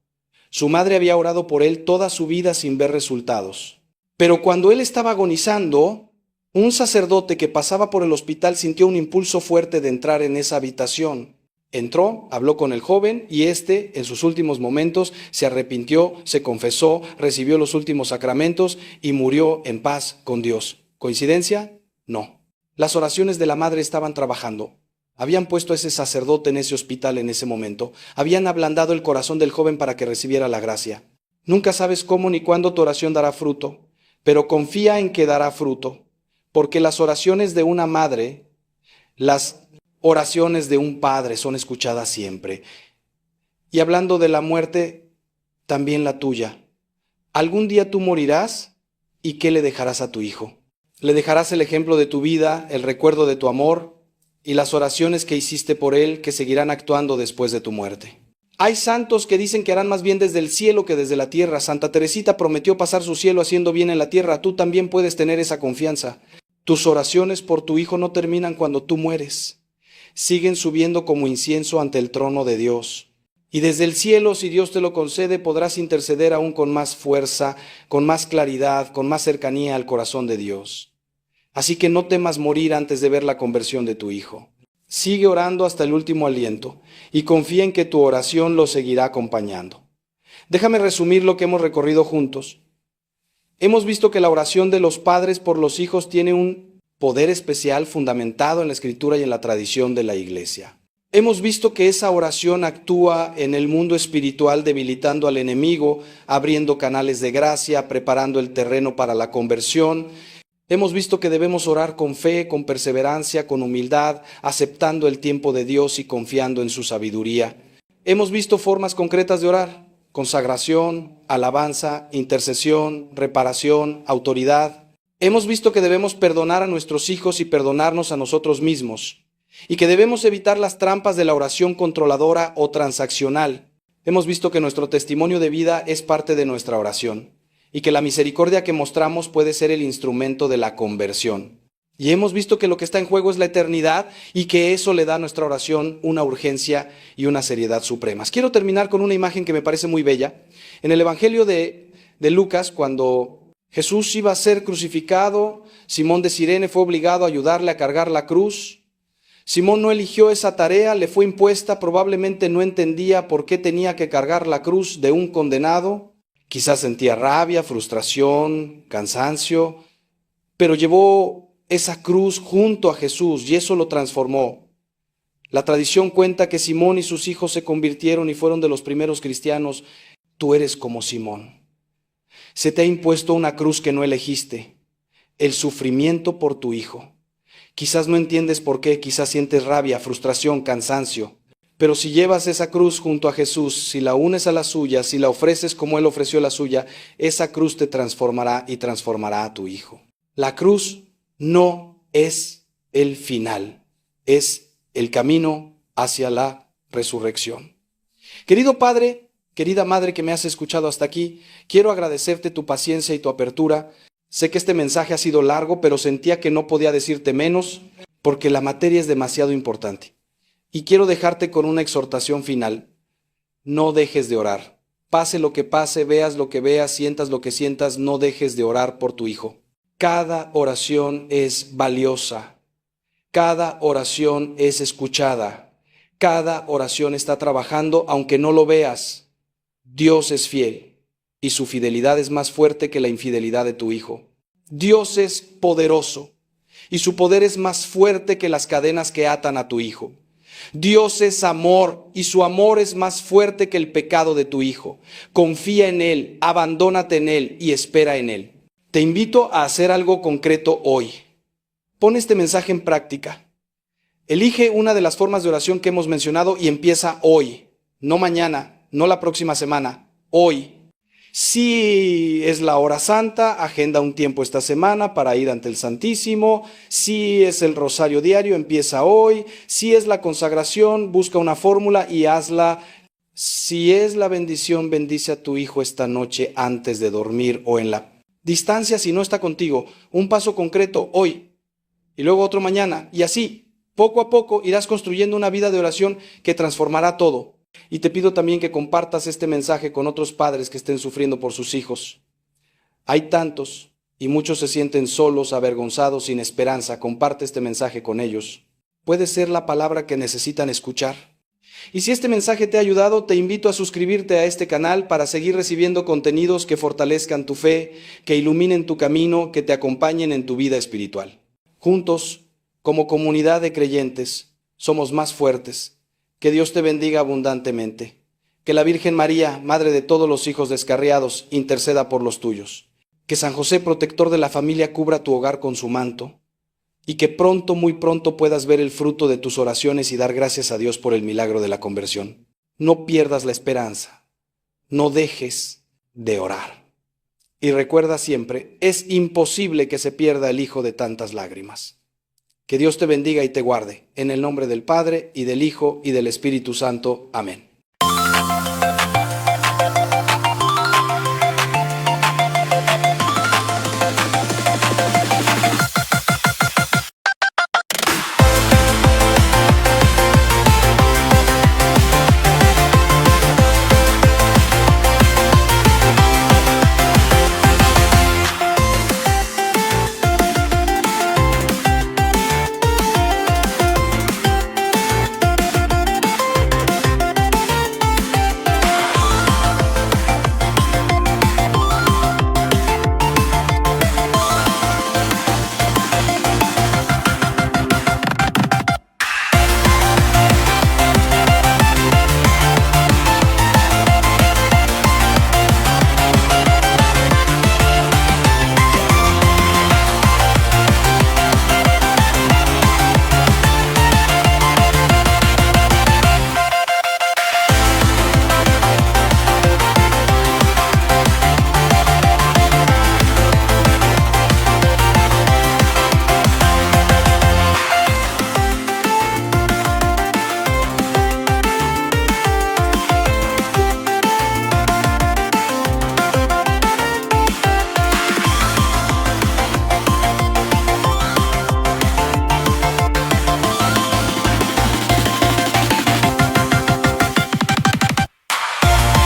Su madre había orado por él toda su vida sin ver resultados. Pero cuando él estaba agonizando, un sacerdote que pasaba por el hospital sintió un impulso fuerte de entrar en esa habitación. Entró, habló con el joven y éste, en sus últimos momentos, se arrepintió, se confesó, recibió los últimos sacramentos y murió en paz con Dios. ¿Coincidencia? No. Las oraciones de la madre estaban trabajando. Habían puesto a ese sacerdote en ese hospital en ese momento. Habían ablandado el corazón del joven para que recibiera la gracia. Nunca sabes cómo ni cuándo tu oración dará fruto, pero confía en que dará fruto, porque las oraciones de una madre, las oraciones de un padre son escuchadas siempre. Y hablando de la muerte, también la tuya. Algún día tú morirás, ¿y qué le dejarás a tu hijo? Le dejarás el ejemplo de tu vida, el recuerdo de tu amor, y las oraciones que hiciste por él que seguirán actuando después de tu muerte. Hay santos que dicen que harán más bien desde el cielo que desde la tierra. Santa Teresita prometió pasar su cielo haciendo bien en la tierra. Tú también puedes tener esa confianza. Tus oraciones por tu hijo no terminan cuando tú mueres. Siguen subiendo como incienso ante el trono de Dios. Y desde el cielo, si Dios te lo concede, podrás interceder aún con más fuerza, con más claridad, con más cercanía al corazón de Dios. Así que no temas morir antes de ver la conversión de tu hijo. Sigue orando hasta el último aliento y confía en que tu oración lo seguirá acompañando. Déjame resumir lo que hemos recorrido juntos. Hemos visto que la oración de los padres por los hijos tiene un poder especial fundamentado en la Escritura y en la tradición de la Iglesia. Hemos visto que esa oración actúa en el mundo espiritual debilitando al enemigo, abriendo canales de gracia, preparando el terreno para la conversión. Hemos visto que debemos orar con fe, con perseverancia, con humildad, aceptando el tiempo de Dios y confiando en su sabiduría. Hemos visto formas concretas de orar: consagración, alabanza, intercesión, reparación, autoridad. Hemos visto que debemos perdonar a nuestros hijos y perdonarnos a nosotros mismos, y que debemos evitar las trampas de la oración controladora o transaccional. Hemos visto que nuestro testimonio de vida es parte de nuestra oración, y que la misericordia que mostramos puede ser el instrumento de la conversión. Y hemos visto que lo que está en juego es la eternidad y que eso le da a nuestra oración una urgencia y una seriedad supremas. Quiero terminar con una imagen que me parece muy bella. En el Evangelio de Lucas, cuando Jesús iba a ser crucificado, Simón de Cirene fue obligado a ayudarle a cargar la cruz. Simón no eligió esa tarea, le fue impuesta, probablemente no entendía por qué tenía que cargar la cruz de un condenado. Quizás sentía rabia, frustración, cansancio, pero llevó esa cruz junto a Jesús y eso lo transformó. La tradición cuenta que Simón y sus hijos se convirtieron y fueron de los primeros cristianos. Tú eres como Simón. Se te ha impuesto una cruz que no elegiste, el sufrimiento por tu hijo. Quizás no entiendes por qué, quizás sientes rabia, frustración, cansancio. Pero si llevas esa cruz junto a Jesús, si la unes a la suya, si la ofreces como Él ofreció la suya, esa cruz te transformará y transformará a tu hijo. La cruz no es el final, es el camino hacia la resurrección. Querido Padre, querida Madre que me has escuchado hasta aquí, quiero agradecerte tu paciencia y tu apertura. Sé que este mensaje ha sido largo, pero sentía que no podía decirte menos porque la materia es demasiado importante. Y quiero dejarte con una exhortación final. No dejes de orar. Pase lo que pase, veas lo que veas, sientas lo que sientas, no dejes de orar por tu hijo. Cada oración es valiosa. Cada oración es escuchada. Cada oración está trabajando aunque no lo veas. Dios es fiel y su fidelidad es más fuerte que la infidelidad de tu hijo. Dios es poderoso y su poder es más fuerte que las cadenas que atan a tu hijo. Dios es amor y su amor es más fuerte que el pecado de tu hijo. Confía en Él, abandónate en Él y espera en Él. Te invito a hacer algo concreto hoy. Pon este mensaje en práctica. Elige una de las formas de oración que hemos mencionado y empieza hoy, no mañana, no la próxima semana, hoy. Si es la hora santa, agenda un tiempo esta semana para ir ante el Santísimo. Si es el rosario diario, empieza hoy. Si es la consagración, busca una fórmula y hazla. Si es la bendición, bendice a tu hijo esta noche antes de dormir o en la distancia si no está contigo. Un paso concreto hoy y luego otro mañana. Y así, poco a poco, irás construyendo una vida de oración que transformará todo. Y te pido también que compartas este mensaje con otros padres que estén sufriendo por sus hijos. Hay tantos y muchos se sienten solos, avergonzados, sin esperanza. Comparte este mensaje con ellos. Puede ser la palabra que necesitan escuchar. Y si este mensaje te ha ayudado, te invito a suscribirte a este canal para seguir recibiendo contenidos que fortalezcan tu fe, que iluminen tu camino, que te acompañen en tu vida espiritual. Juntos, como comunidad de creyentes, somos más fuertes. Que Dios te bendiga abundantemente. Que la Virgen María, Madre de todos los hijos descarriados, interceda por los tuyos. Que San José, protector de la familia, cubra tu hogar con su manto. Y que pronto, muy pronto, puedas ver el fruto de tus oraciones y dar gracias a Dios por el milagro de la conversión. No pierdas la esperanza. No dejes de orar. Y recuerda siempre, es imposible que se pierda el hijo de tantas lágrimas. Que Dios te bendiga y te guarde, en el nombre del Padre, y del Hijo, y del Espíritu Santo. Amén.